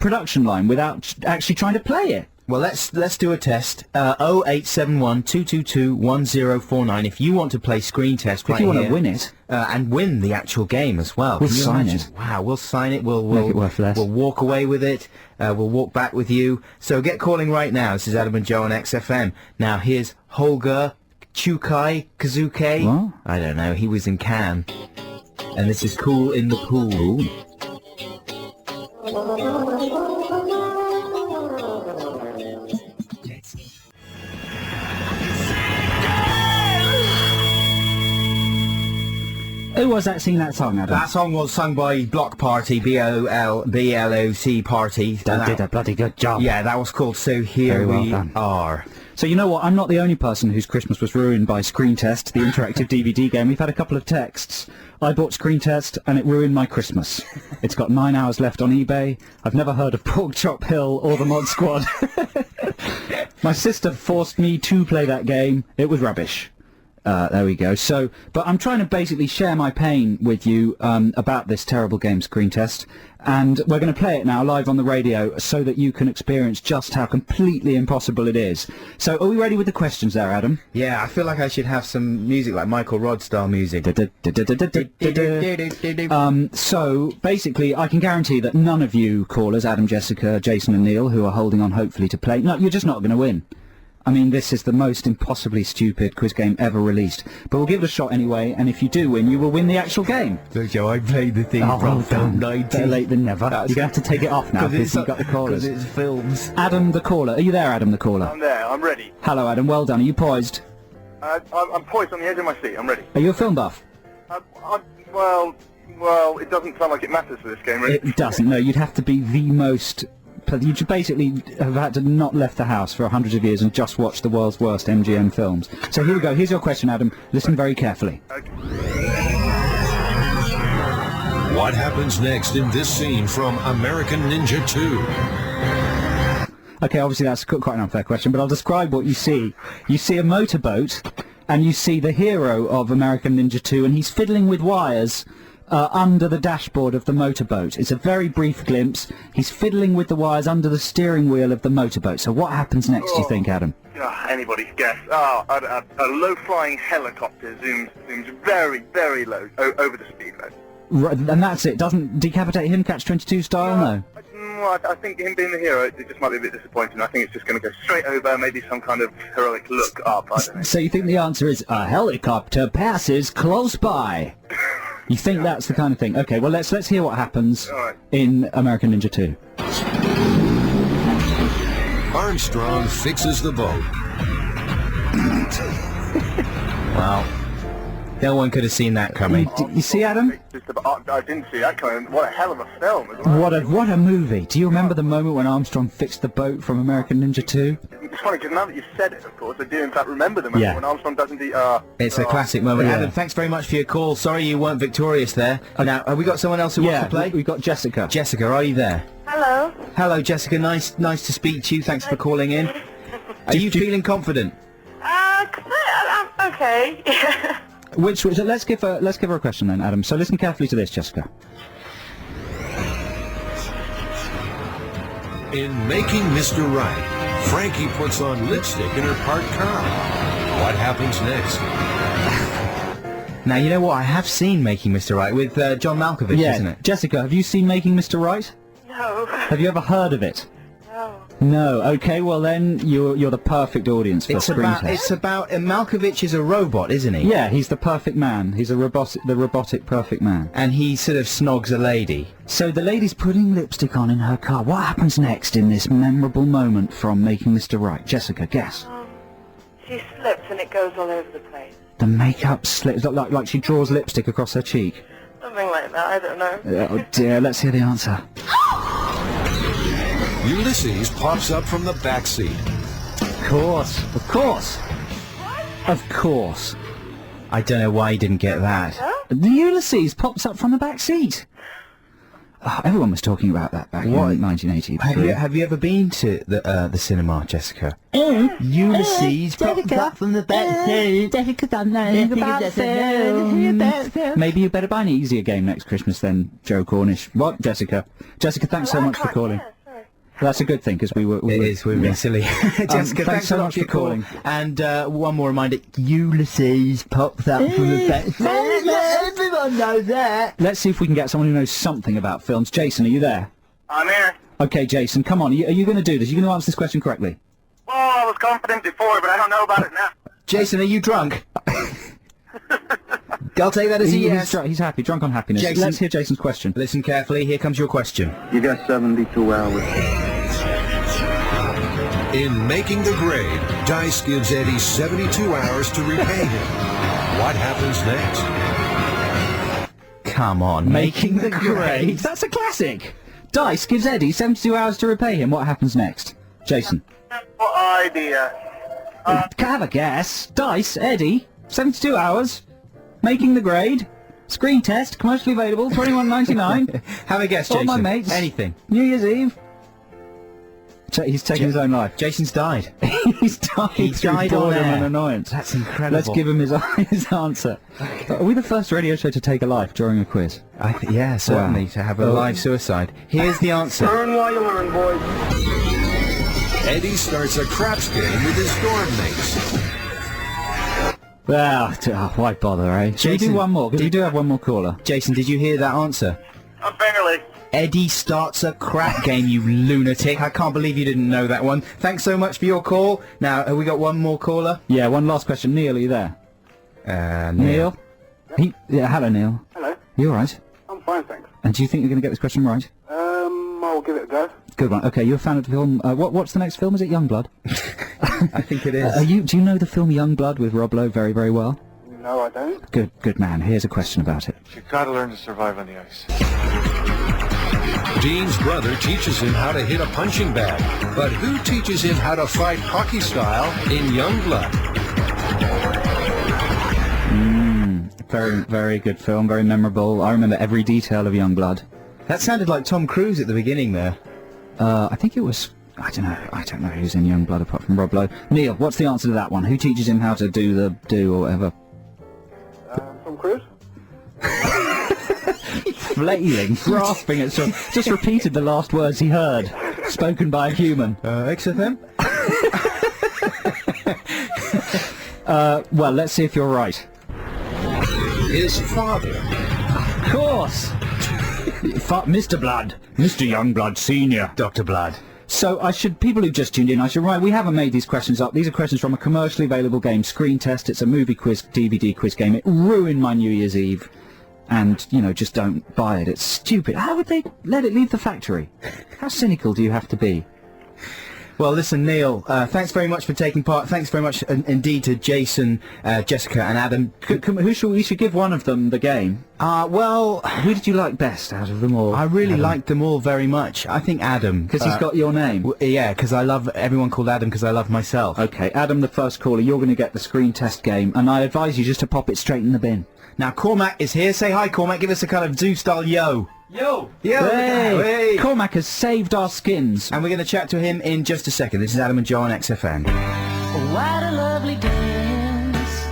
production line without actually trying to play it. well, let's do a test. 0871 222 1049. If you want to play screen test If right you want here, to win it, and win the actual game as well. We'll Can you sign imagine? it. Wow, we'll sign it. We'll Make it worth less. We'll walk away with it. We'll walk back with you. So get calling right now. This is Adam and Joe on XFM. Now here's Holger Chukai Kazuke. What? I don't know. He was in Cannes. And this is Cool in the Pool. who was that singing that song, Adam? That song was sung by Block Party, B-O-L-B-L-O-C Party. That did a bloody good job. Yeah, that was called So Here Very well We done. Are. So you know what? I'm not the only person whose Christmas was ruined by Screen Test, the interactive DVD game. We've had a couple of texts. I bought Screen Test and it ruined my Christmas. It's got 9 hours left on eBay. I've never heard of Pork Chop Hill or the Mod Squad. My sister forced me to play that game. It was rubbish. There we go. So, but I'm trying to basically share my pain with you about this terrible game, Screen Test, and we're going to play it now live on the radio so that you can experience just how completely impossible it is. So, are we ready with the questions there, Adam? Yeah, I feel like I should have some music like Michael Rod style music. So, basically, I can guarantee that none of you callers, Adam, Jessica, Jason and Neil, who are holding on hopefully to play, no, you're just not going to win. I mean, this is the most impossibly stupid quiz game ever released. But we'll give it a shot anyway, and if you do win, you will win the actual game. So, Joe, I played the thing Oh, from well film done. 90. Better late than never. That's- You're going to have to take it off now because you've got the callers. Because it's films. Adam the caller. Are you there, Adam the caller? I'm there. I'm ready. Hello, Adam. Well done. Are you poised? I'm poised on the edge of my seat. I'm ready. Are you a film buff? Well, it doesn't sound like it matters for this game, really. It doesn't. No, you'd have to be the most you basically have had to not left the house for hundreds of years and just watched the world's worst MGM films. So here we go. Here's your question, Adam. Listen very carefully. What happens next in this scene from American Ninja 2? Okay, obviously that's quite an unfair question, but I'll describe what you see. You see a motorboat, and you see the hero of American Ninja 2, and he's fiddling with wires under the dashboard of the motorboat. It's a very brief glimpse. He's fiddling with the wires under the steering wheel of the motorboat. So what happens next, do you think, Adam? Anybody's guess. A low-flying helicopter zooms very, very low over the speedway. Right, and that's it. Doesn't decapitate him, Catch 22 style, no? I think him being the hero, it just might be a bit disappointing. I think it's just going to go straight over, maybe some kind of heroic look up, I don't know. So you think the answer is, a helicopter passes close by? You think that's the kind of thing? Okay, well, let's hear what happens in American Ninja 2. Armstrong fixes the boat. Wow. No one could have seen that coming. You see, Adam? I didn't see that coming. What a hell of a film as well. What a movie. Do you remember the moment when Armstrong fixed the boat from American Ninja 2? It's funny, because now that you've said it, of course, I do in fact remember the moment when Armstrong doesn't It's a classic moment. Yeah. Adam, thanks very much for your call. Sorry you weren't victorious there. Now, have we got someone else who wants to play? We've got Jessica. Jessica, are you there? Hello. Hello, Jessica. Nice to speak to you. Thanks for calling in. Are you feeling confident? I'm okay. Which let's give her a question then, Adam. So listen carefully to this, Jessica. In Making Mr. Right, Frankie puts on lipstick in her parked car. What happens next? Now, you know what? I have seen Making Mr. Right with John Malkovich, isn't it? Jessica, have you seen Making Mr. Right? No. Have you ever heard of it? No. No. Okay, well then you're the perfect audience for It's Screen about Test. Malkovich is a robot, isn't he? Yeah, he's the perfect man. He's the robotic perfect man. And he sort of snogs a lady. So the lady's putting lipstick on in her car. What happens next in this memorable moment from Making Mr. Right? Jessica, guess. She slips and it goes all over the place. The makeup slips, like she draws lipstick across her cheek. Something like that, I don't know. Oh dear, let's hear the answer. Ulysses pops up from the back seat. Of course. Of course. I don't know why he didn't get that. The Ulysses pops up from the back seat. Oh, everyone was talking about that back in 1983. Have you ever been to the cinema, Jessica? Ulysses popped up from the back seat. Maybe you better buy an easier game next Christmas then, Joe Cornish. What, Jessica? Jessica, thanks so much for calling. That's a good thing, because we're being silly. Jessica, thanks so much for calling. And one more reminder, Ulysses pops up from the back. Everyone knows that. Let's see if we can get someone who knows something about films. Jason, are you there? I'm here. Okay, Jason, come on. Are you going to do this? Are you going to answer this question correctly? Well, I was confident before, but I don't know about it now. Jason, are you drunk? I'll take that as a yes. He's happy, drunk on happiness. Jason, let's hear Jason's question. Listen carefully, here comes your question. You got 72 hours. In Making the Grade, Dice gives Eddie 72 hours to repay him. What happens next? Come on, Making the Grade. That's a classic. Dice gives Eddie 72 hours to repay him. What happens next? Jason. What idea? Have a guess. Dice, Eddie, 72 hours. Making the Grade. Screen Test, commercially available, $21.99. Have a guess, Jason. All my mates. Anything. New Year's Eve. He's taken his own life. Jason's died. He's died. He died through boredom on air. and annoyance. That's incredible. Let's give him his answer. Are we the first radio show to take a life during a quiz? Yeah, certainly, to have a live suicide. Here's the answer. Learn while you learn, boys. Eddie starts a craps game with his dorm mates. Why bother, eh? Should we do one more? Because we do have one more caller. Jason, did you hear that answer? Barely. Eddie starts a crap game, you lunatic. I can't believe you didn't know that one. Thanks so much for your call. Now, have we got one more caller? Yeah, one last question. Neil, are you there? Neil? Hello, Neil. Hello. You alright? I'm fine, thanks. And do you think you're going to get this question right? I'll give it a go. Good one. Okay, you're a fan of the film. What's the next film? Is it Youngblood? I think it is. Do you know the film Youngblood with Rob Lowe very, very well? No, I don't. Good man. Here's a question about it. You've got to learn to survive on the ice. Dean's brother teaches him how to hit a punching bag, but who teaches him how to fight hockey style in Youngblood? Very, very good film, very memorable. I remember every detail of Youngblood. That sounded like Tom Cruise at the beginning there. I think it was... I don't know who's in Youngblood apart from Rob Lowe. Neil, what's the answer to that one? Who teaches him how to do or whatever? Tom Cruise? Flailing, grasping at some... Just repeated the last words he heard, spoken by a human. XFM? Well, let's see if you're right. His father. Of course! Mr. Blood. Mr. Youngblood Senior. Dr. Blood. So people who just tuned in, we haven't made these questions up. These are questions from a commercially available game, Screen Test. It's a movie quiz, DVD quiz game. It ruined my New Year's Eve. And, just don't buy it. It's stupid. How would they let it leave the factory? How cynical do you have to be? Well, listen, Neil, thanks very much for taking part. Thanks very much indeed to Jason, Jessica and Adam. We should give one of them the game. Well... Who did you like best out of them all? I really liked them all very much. I think Adam. Because he's got your name? Yeah, because I love everyone called Adam because I love myself. Okay, Adam, the first caller, you're going to get the Screen Test game, and I advise you just to pop it straight in the bin. Now, Cormac is here. Say hi, Cormac. Give us a kind of Zoo-style yo. Yo! Yo! Hey! Cormac has saved our skins. And we're going to chat to him in just a second. This is Adam and Joe on XFM. What a lovely dance.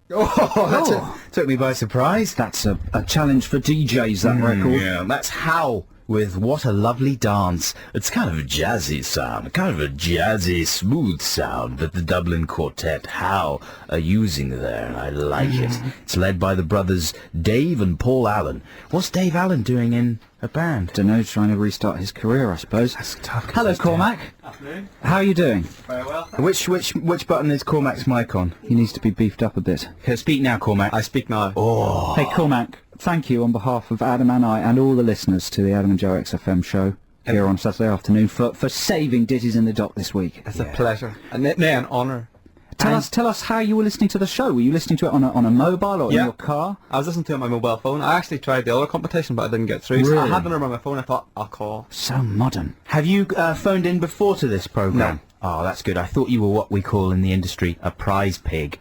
That took me by surprise. That's a challenge for DJs, that record. Yeah, that's How with What a Lovely Dance. It's kind of a jazzy sound, kind of a jazzy, smooth sound that the Dublin Quartet, How, are using there, and I like it. It's led by the brothers Dave and Paul Allen. What's Dave Allen doing in a band? Don't know, trying to restart his career, I suppose. That's tough. Hello, Cormac. Afternoon. How are you doing? Very well. Which button is Cormac's mic on? He needs to be beefed up a bit. Okay, speak now, Cormac. I speak now. Oh. Hey, Cormac, thank you on behalf of Adam and I and all the listeners to the Adam and Joe XFM show here on Saturday afternoon for saving Ditties in the Dock this week. It's a pleasure. And an honour. Tell us how you were listening to the show. Were you listening to it on a mobile or in your car? I was listening to it on my mobile phone. I actually tried the other competition, but I didn't get through. Really? So I had the number on my phone. I thought, I'll call. So modern. Have you phoned in before to this programme? No. Oh, that's good. I thought you were what we call in the industry a prize pig.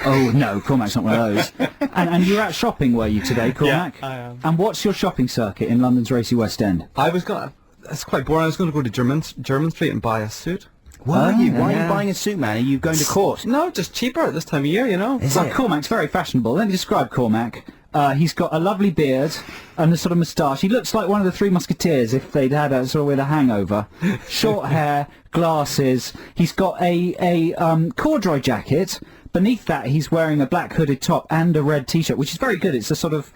Oh, no, Cormac's not one of those. and you were out shopping, were you, today, Cormac? Yeah, I am. And what's your shopping circuit in London's racy West End? It's quite boring. I was going to go to German Street and buy a suit. Why are you buying a suit, man? Are you going to court? No, just cheaper at this time of year, Cormac's very fashionable. Let me describe Cormac. He's got a lovely beard and a sort of moustache. He looks like one of the Three Musketeers if they'd had a sort of with a hangover. Short hair, glasses. He's got a corduroy jacket. Beneath that, he's wearing a black hooded top and a red T-shirt, which is very good. It's a sort of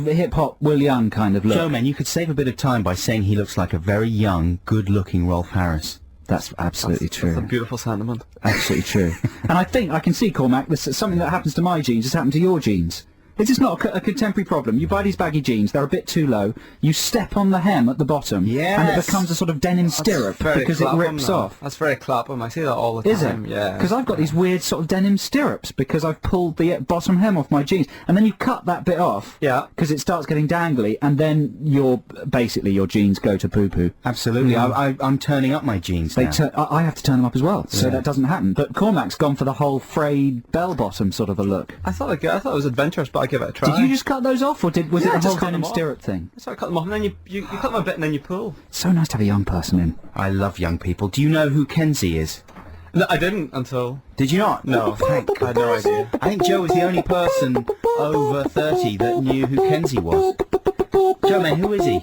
hip-hop Will Young kind of look. Joe, man, you could save a bit of time by saying he looks like a very young, good-looking Rolf Harris. That's absolutely true. That's a beautiful sentiment. Absolutely true. And I think I can see, Cormac, this is something that happens to my jeans has happened to your jeans. It is not a contemporary problem. You buy these baggy jeans, they're a bit too low, you step on the hem at the bottom, and it becomes a sort of denim stirrup because it rips off. That's very Clapham. I see that all the time. Is it? Yeah. Because I've got these weird sort of denim stirrups because I've pulled the bottom hem off my jeans, and then you cut that bit off, because it starts getting dangly, and then your jeans go to poo-poo. Absolutely. I'm turning up my jeans now. I have to turn them up as well, so that doesn't happen. But Cormac's gone for the whole frayed bell-bottom sort of a look. I thought it was adventurous, but I give it a try. Did you just cut those off, or was it a whole denim stirrup thing? So I cut them off, and then you cut them a bit, and then you pull. So nice to have a young person in. I love young people. Do you know who Kenzie is? No, I didn't until... Did you not? No. I had no idea. I think Joe was the only person over 30 that knew who Kenzie was. Joe, man, who is he?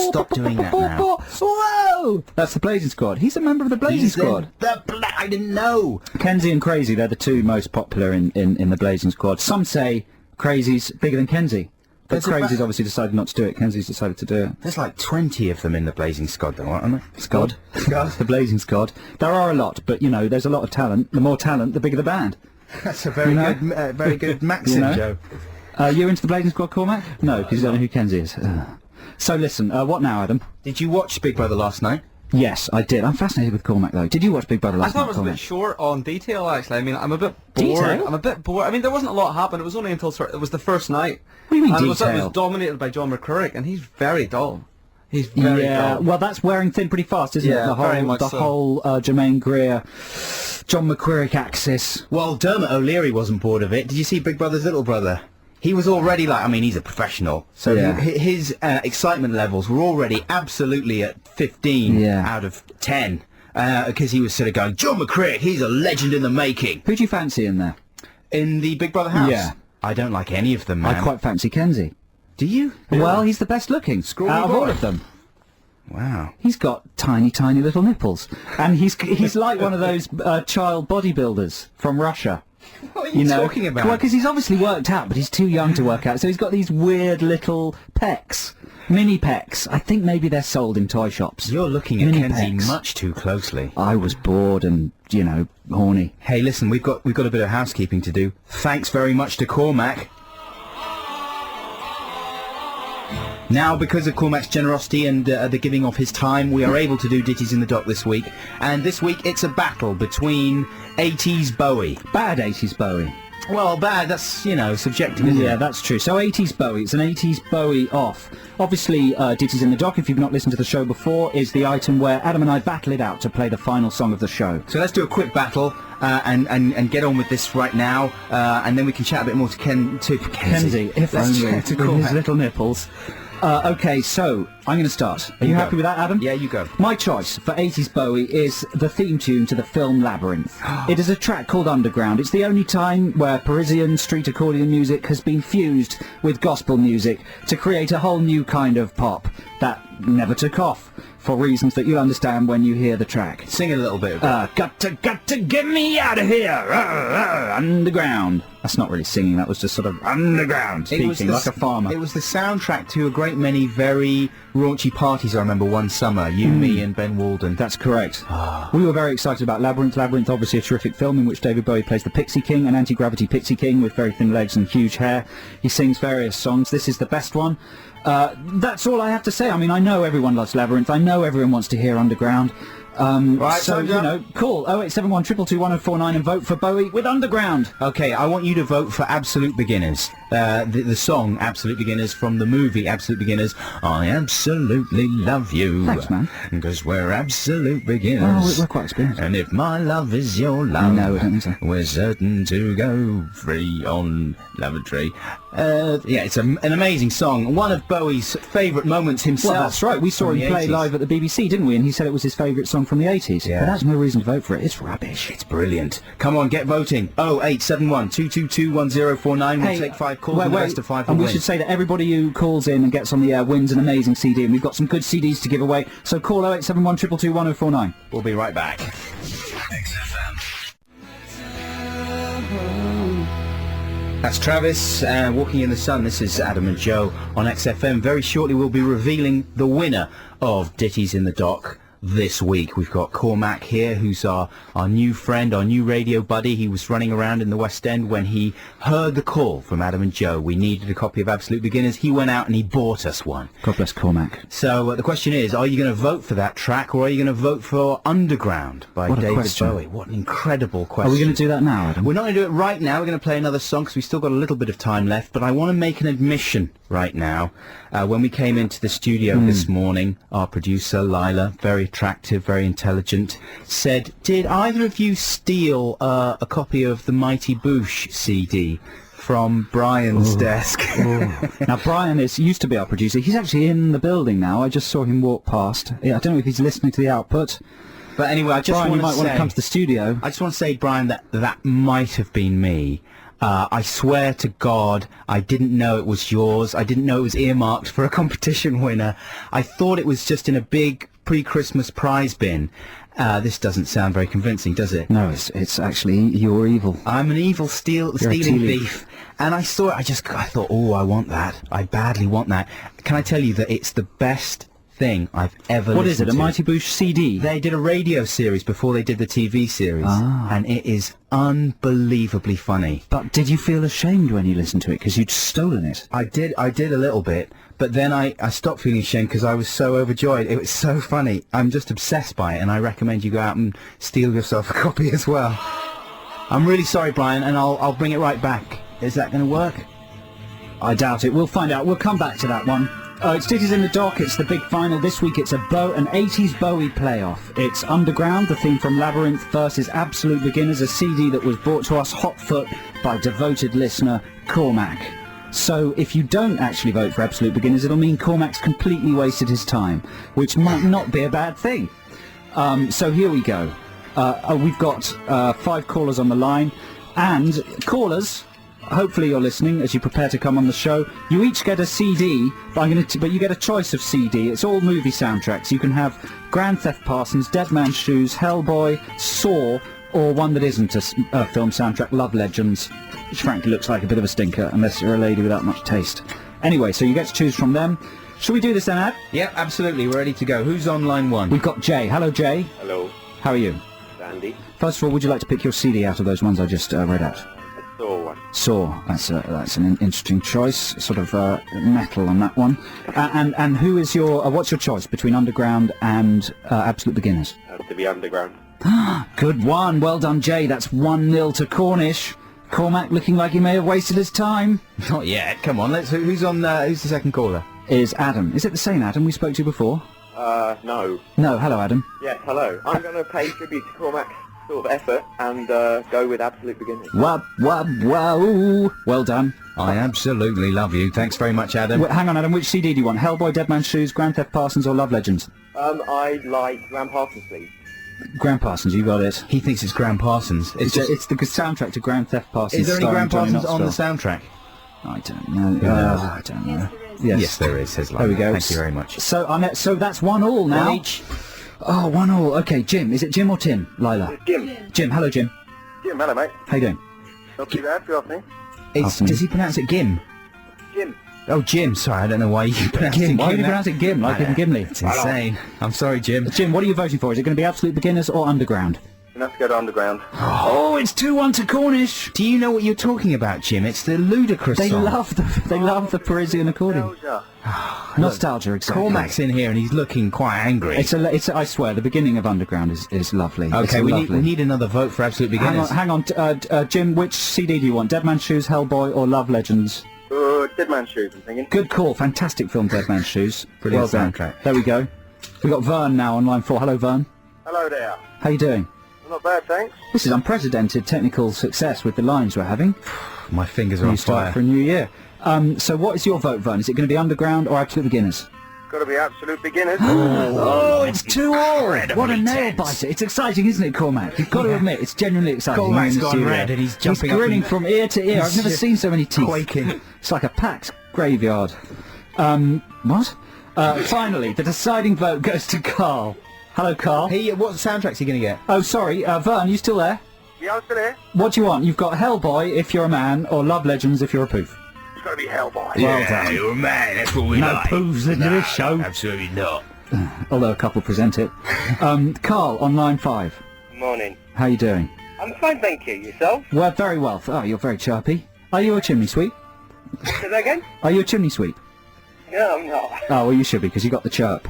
Stop doing that now. Whoa! That's the Blazing Squad. He's a member of the Blazing Squad. I didn't know. Kenzie and Crazy, they're the two most popular in the Blazing Squad. Some say Crazy's bigger than Kenzie. But Crazy's obviously decided not to do it. Kenzie's decided to do it. There's like 20 of them in the Blazing Squad, though, aren't there? Squad. The Blazing Squad. There are a lot, but, there's a lot of talent. The more talent, the bigger the band. That's a very good maxim, Joe. You into the Blazing Squad, Cormac? No, because you don't know who Kenzie is. So listen, what now, Adam? Did you watch Big Brother last night? Yes, I did. I'm fascinated with Cormac, though. Did you watch Big Brother I last thought night, it was a Cormac? bit short on detail, actually. I mean, I'm a bit bored. Detail? I'm a bit bored. I mean, there wasn't a lot happened. It was only until it was the first night. What do you mean and it was detail? dominated by John McCurrick, and he's very dull. He's very dull. Well, that's wearing thin pretty fast, isn't it? Yeah, very much so. The whole Jermaine Greer, John McCurrick axis. Well, Dermot O'Leary wasn't bored of it. Did you see Big Brother's Little Brother? He was already like, I mean, he's a professional, so Yeah. his excitement levels were already absolutely at 15 out of 10, because he was sort of going, John McCurrick, he's a legend in the making. Who do you fancy in there? In the Big Brother house? Yeah. I don't like any of them, man. I quite fancy Kenzie. Do you? Well, he's the best looking out of all boy. of them. Wow. He's got tiny, tiny little nipples, and he's like one of those child bodybuilders from Russia. What are you talking about? Well, because he's obviously worked out, but he's too young to work out, so he's got these weird little pecs, mini pecs. I think maybe they're sold in toy shops. You're looking at Mini Kenzie pecs. much too closely. I was bored and, horny. Hey, listen, we've got a bit of housekeeping to do. Thanks very much to Cormac. Now, because of Cormac's generosity and the giving of his time, we are able to do Ditties in the Dock this week. And this week, it's a battle between 80s Bowie. Bad 80s Bowie. Well, bad, that's, subjective, isn't Yeah, it? that's true. So 80s Bowie, it's an 80s Bowie off. Obviously, Ditties in the Dock, if you've not listened to the show before, is the item where Adam and I battle it out to play the final song of the show. So let's do a quick battle and get on with this right now, and then we can chat a bit more to Kenzie, if Let's only, chat to with his Cormac. little nipples. Okay, so I'm going to start. Are you go. happy with that, Adam? Yeah, you go. My choice for 80s Bowie is the theme tune to the film Labyrinth. It is a track called Underground. It's the only time where Parisian street accordion music has been fused with gospel music to create a whole new kind of pop that never took off, for reasons that you'll understand when you hear the track. Sing a little bit of it. Got to get me out of here! Underground. That's not really singing, that was just sort of underground, speaking like a farmer. It was the soundtrack to a great many very raunchy parties I remember one summer. You, me and Ben Walden. That's correct. We were very excited about Labyrinth. Labyrinth, obviously a terrific film in which David Bowie plays the Pixie King, an anti-gravity Pixie King with very thin legs and huge hair. He sings various songs. This is the best one. That's all I have to say. I mean, I know everyone loves Labyrinth. I know everyone wants to hear Underground. Right, so, call 0871 222 1049 and vote for Bowie with Underground. Okay, I want you to vote for Absolute Beginners. The song Absolute Beginners from the movie Absolute Beginners. I absolutely love you. Thanks, man. Because we're absolute beginners. Oh, we're quite experienced. And if my love is your love, No, I don't think so. we're certain to go free on lavatory. Yeah, it's an amazing song. One of Bowie's favourite moments himself. Well, that's right. We saw from him the play 80s. live at the BBC, didn't we? And he said it was his favourite song from the 80s. Yeah. But that's no reason to vote for it. It's rubbish. It's brilliant. Come on, get voting. 0871 222 1049. We'll take 5 calls and the rest of 5 will and we win. should say that everybody who calls in and gets on the air wins an amazing CD, and we've got some good CDs to give away. So call 0871 222 1049. We'll be right back. That's Travis, Walking in the Sun. This is Adam and Joe on XFM. Very shortly we'll be revealing the winner of Ditties in the Dock this week. We've got Cormac here, who's our new friend, our new radio buddy. He was running around in the West End when he heard the call from Adam and Joe. We needed a copy of Absolute Beginners. He went out and he bought us one. God bless Cormac. So the question is, are you going to vote for that track, or are you going to vote for Underground by What a David question. Bowie? What an incredible question. Are we going to do that now, Adam? We're not going to do it right now. We're going to play another song because we've still got a little bit of time left. But I want to make an admission right now. When we came into the studio this morning, our producer, Lila, very attractive, very intelligent, said, did either of you steal a copy of the Mighty Boosh CD from Brian's desk? Now, Brian used to be our producer. He's actually in the building now. I just saw him walk past. Yeah, I don't know if he's listening to the output. But anyway, I just Brian, want you might want to come to the studio. I just want to say, Brian, that might have been me. I swear to God, I didn't know it was yours. I didn't know it was earmarked for a competition winner. I thought it was just in a big pre-Christmas prize bin. This doesn't sound very convincing, does it? No, it's actually you're evil. I'm an evil stealing tea leaf. thief. And I saw it, I thought, oh, I want that. I badly want that. Can I tell you that it's the best thing I've ever What is it, listened a to. Mighty Boosh CD? They did a radio series before they did the TV series, and it is unbelievably funny. But did you feel ashamed when you listened to it because you'd stolen it? I did a little bit, but then I stopped feeling ashamed because I was so overjoyed. It was so funny. I'm just obsessed by it, and I recommend you go out and steal yourself a copy as well. I'm really sorry, Brian, and I'll bring it right back. Is that going to work? I doubt it. We'll find out. We'll come back to that one. It's Ditties in the Dock. It's the big final. This week it's an 80s Bowie playoff. It's Underground, the theme from Labyrinth, versus Absolute Beginners, a CD that was brought to us hot foot by devoted listener Cormac. So if you don't actually vote for Absolute Beginners, it'll mean Cormac's completely wasted his time, which might not be a bad thing. So here we go. We've got 5 callers on the line, and callers, hopefully you're listening as you prepare to come on the show. You each get a CD, but you get a choice of CD. It's all movie soundtracks. You can have Grand Theft Parsons, Dead Man's Shoes, Hellboy, Saw, or one that isn't a film soundtrack, Love Legends, which frankly looks like a bit of a stinker unless you're a lady without much taste. Anyway, so you get to choose from them. Shall we do this then, Ad? Yeah, absolutely. We're ready to go. Who's on line 1? We've got Jay. Hello, Jay. Hello. How are you? Andy. First of all, would you like to pick your CD out of those ones I just read out? I saw one. Saw. That's an interesting choice. Sort of metal on that one. And who is your? What's your choice between Underground and Absolute Beginners? Has to be Underground. Good one. Well done, Jay. That's 1-0 to Cornish. Cormac looking like he may have wasted his time. Not yet. Come on. Who's on? Who's the second caller? Is Adam. Is it the same Adam we spoke to before? No. No. Hello, Adam. Yes, hello. I'm going to pay tribute to Cormac's sort of effort and go with Absolute Beginners. Wow. Well done. I absolutely love you. Thanks very much, Adam. Hang on, Adam. Which CD do you want? Hellboy, Dead Man's Shoes, Grand Theft Parsons, or Love Legends? I like Grand Parsons, please. Grand Parsons, you got it. He thinks it's Grand Parsons. It's the soundtrack to Grand Theft Parsons. Is there any Grand starring Johnny Parsons on the Knoxville. soundtrack? I don't know. I don't know. Yes, there is. Says there we go. Thank you very much. So that's 1-1 now. 1 each. Oh, 1-1. Okay, Jim. Is it Jim or Tim? Lila. Jim. Jim. Hello, Jim. Jim, hello, mate. How you doing? Not too bad, good afternoon. Does he pronounce it Gim? Jim. Oh, Jim. Sorry, I don't know why you pronounce it Gim. Gim. Why do you pronounce it Gim? Like in Gimli? It's insane. I'm sorry, Jim. Jim, what are you voting for? Is it going to be Absolute Beginners or Underground? We're going to have to go to Underground. Oh, it's 2-1 to Cornish. Do you know what you're talking about, Jim? It's the ludicrous They song. love the Parisian accordion. Nostalgia, exactly. Cormac's in here and he's looking quite angry. I swear, the beginning of Underground is lovely. Okay, we need another vote for Absolute Beginners. Hang on, Jim, which CD do you want? Dead Man's Shoes, Hellboy, or Love Legends? Dead Man's Shoes, I'm thinking. Good call, fantastic film, Dead Man's Shoes. Brilliant well soundtrack. There we go. We've got Vern now on line 4. Hello, Vern. Hello there. How you doing? Not bad, thanks. This is unprecedented technical success with the lines we're having. My fingers are on New start fire. for a new year. So what is your vote, Vern? Is it going to be Underground or Absolute Beginners? Got to be Absolute Beginners. Oh, it's 2-2. What a nail biter. It's exciting, isn't it, Cormac? You've got to admit, it's genuinely exciting. Cormac's in the gone studio. red and he's jumping up grinning and- from ear to ear. I've never seen so many teeth. Quaking. It's like a packed graveyard. What? Finally, the deciding vote goes to Carl. Hello, Carl. What soundtrack's he going to get? Oh, sorry, Vern, you still there? Yeah, I'm still here. What do you want? You've got Hellboy if you're a man, or Love Legends if you're a poof. It's got to be Hellboy. Well done. You're a man, that's what we No poofs into this show. Absolutely not. Although a couple present it. Carl, on line 5. Morning. How you doing? I'm fine, thank you. Yourself? Well, very well. Oh, you're very chirpy. Are you a chimney sweep? Say that again? Are you a chimney sweep? No, I'm not. Oh, well, you should be, because you got the chirp.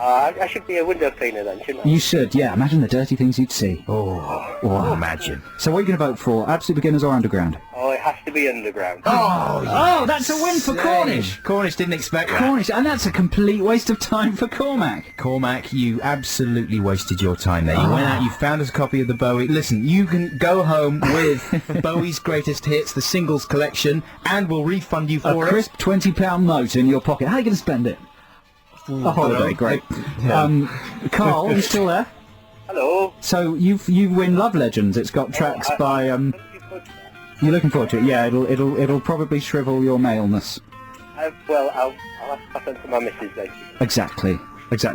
I should be a window cleaner then, shouldn't I? You should, yeah. Imagine the dirty things you'd see. Oh, imagine. So what are you going to vote for? Absolute Beginners or Underground? Oh, it has to be Underground. Oh, that's a win for Cornish. Cornish didn't expect that. Cornish, and that's a complete waste of time for Cormac. Cormac, you absolutely wasted your time there. You went out, you found us a copy of the Bowie. Listen, you can go home with Bowie's greatest hits, the singles collection, and we'll refund you for A crisp £20 note in your pocket. How are you going to spend it? A holiday, great. Carl, are you still there? Hello. So you win Love Legends. It's got tracks by You're looking forward to it? Yeah, it'll probably shrivel your maleness. Well, I'll have to pass on to my missus later. Exactly.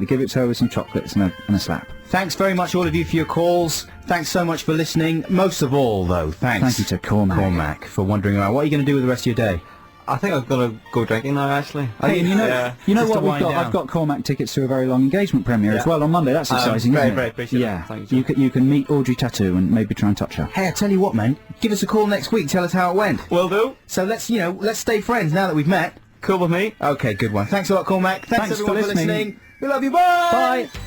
Give it to her with some chocolates and a slap. Thanks very much, all of you, for your calls. Thanks so much for listening. Most of all, though, thanks. Thank you to Cormac. For wandering around. What are you going to do with the rest of your day? I think I'm going to go drinking now, actually. Hey, and you know Just what to we've wind got? down. I've got Cormac tickets to a very long engagement premiere as well on Monday. That's exciting, very, isn't it? very appreciate it. Yeah, Thank you. you can meet Audrey Tattoo and maybe try and touch her. Hey, I tell you what, man. Give us a call next week. Tell us how it went. Will do. So let's stay friends now that we've met. Cool with me. Okay, good one. Thanks a lot, Cormac. Thanks Thanks everyone for listening. We love you. Bye! Bye.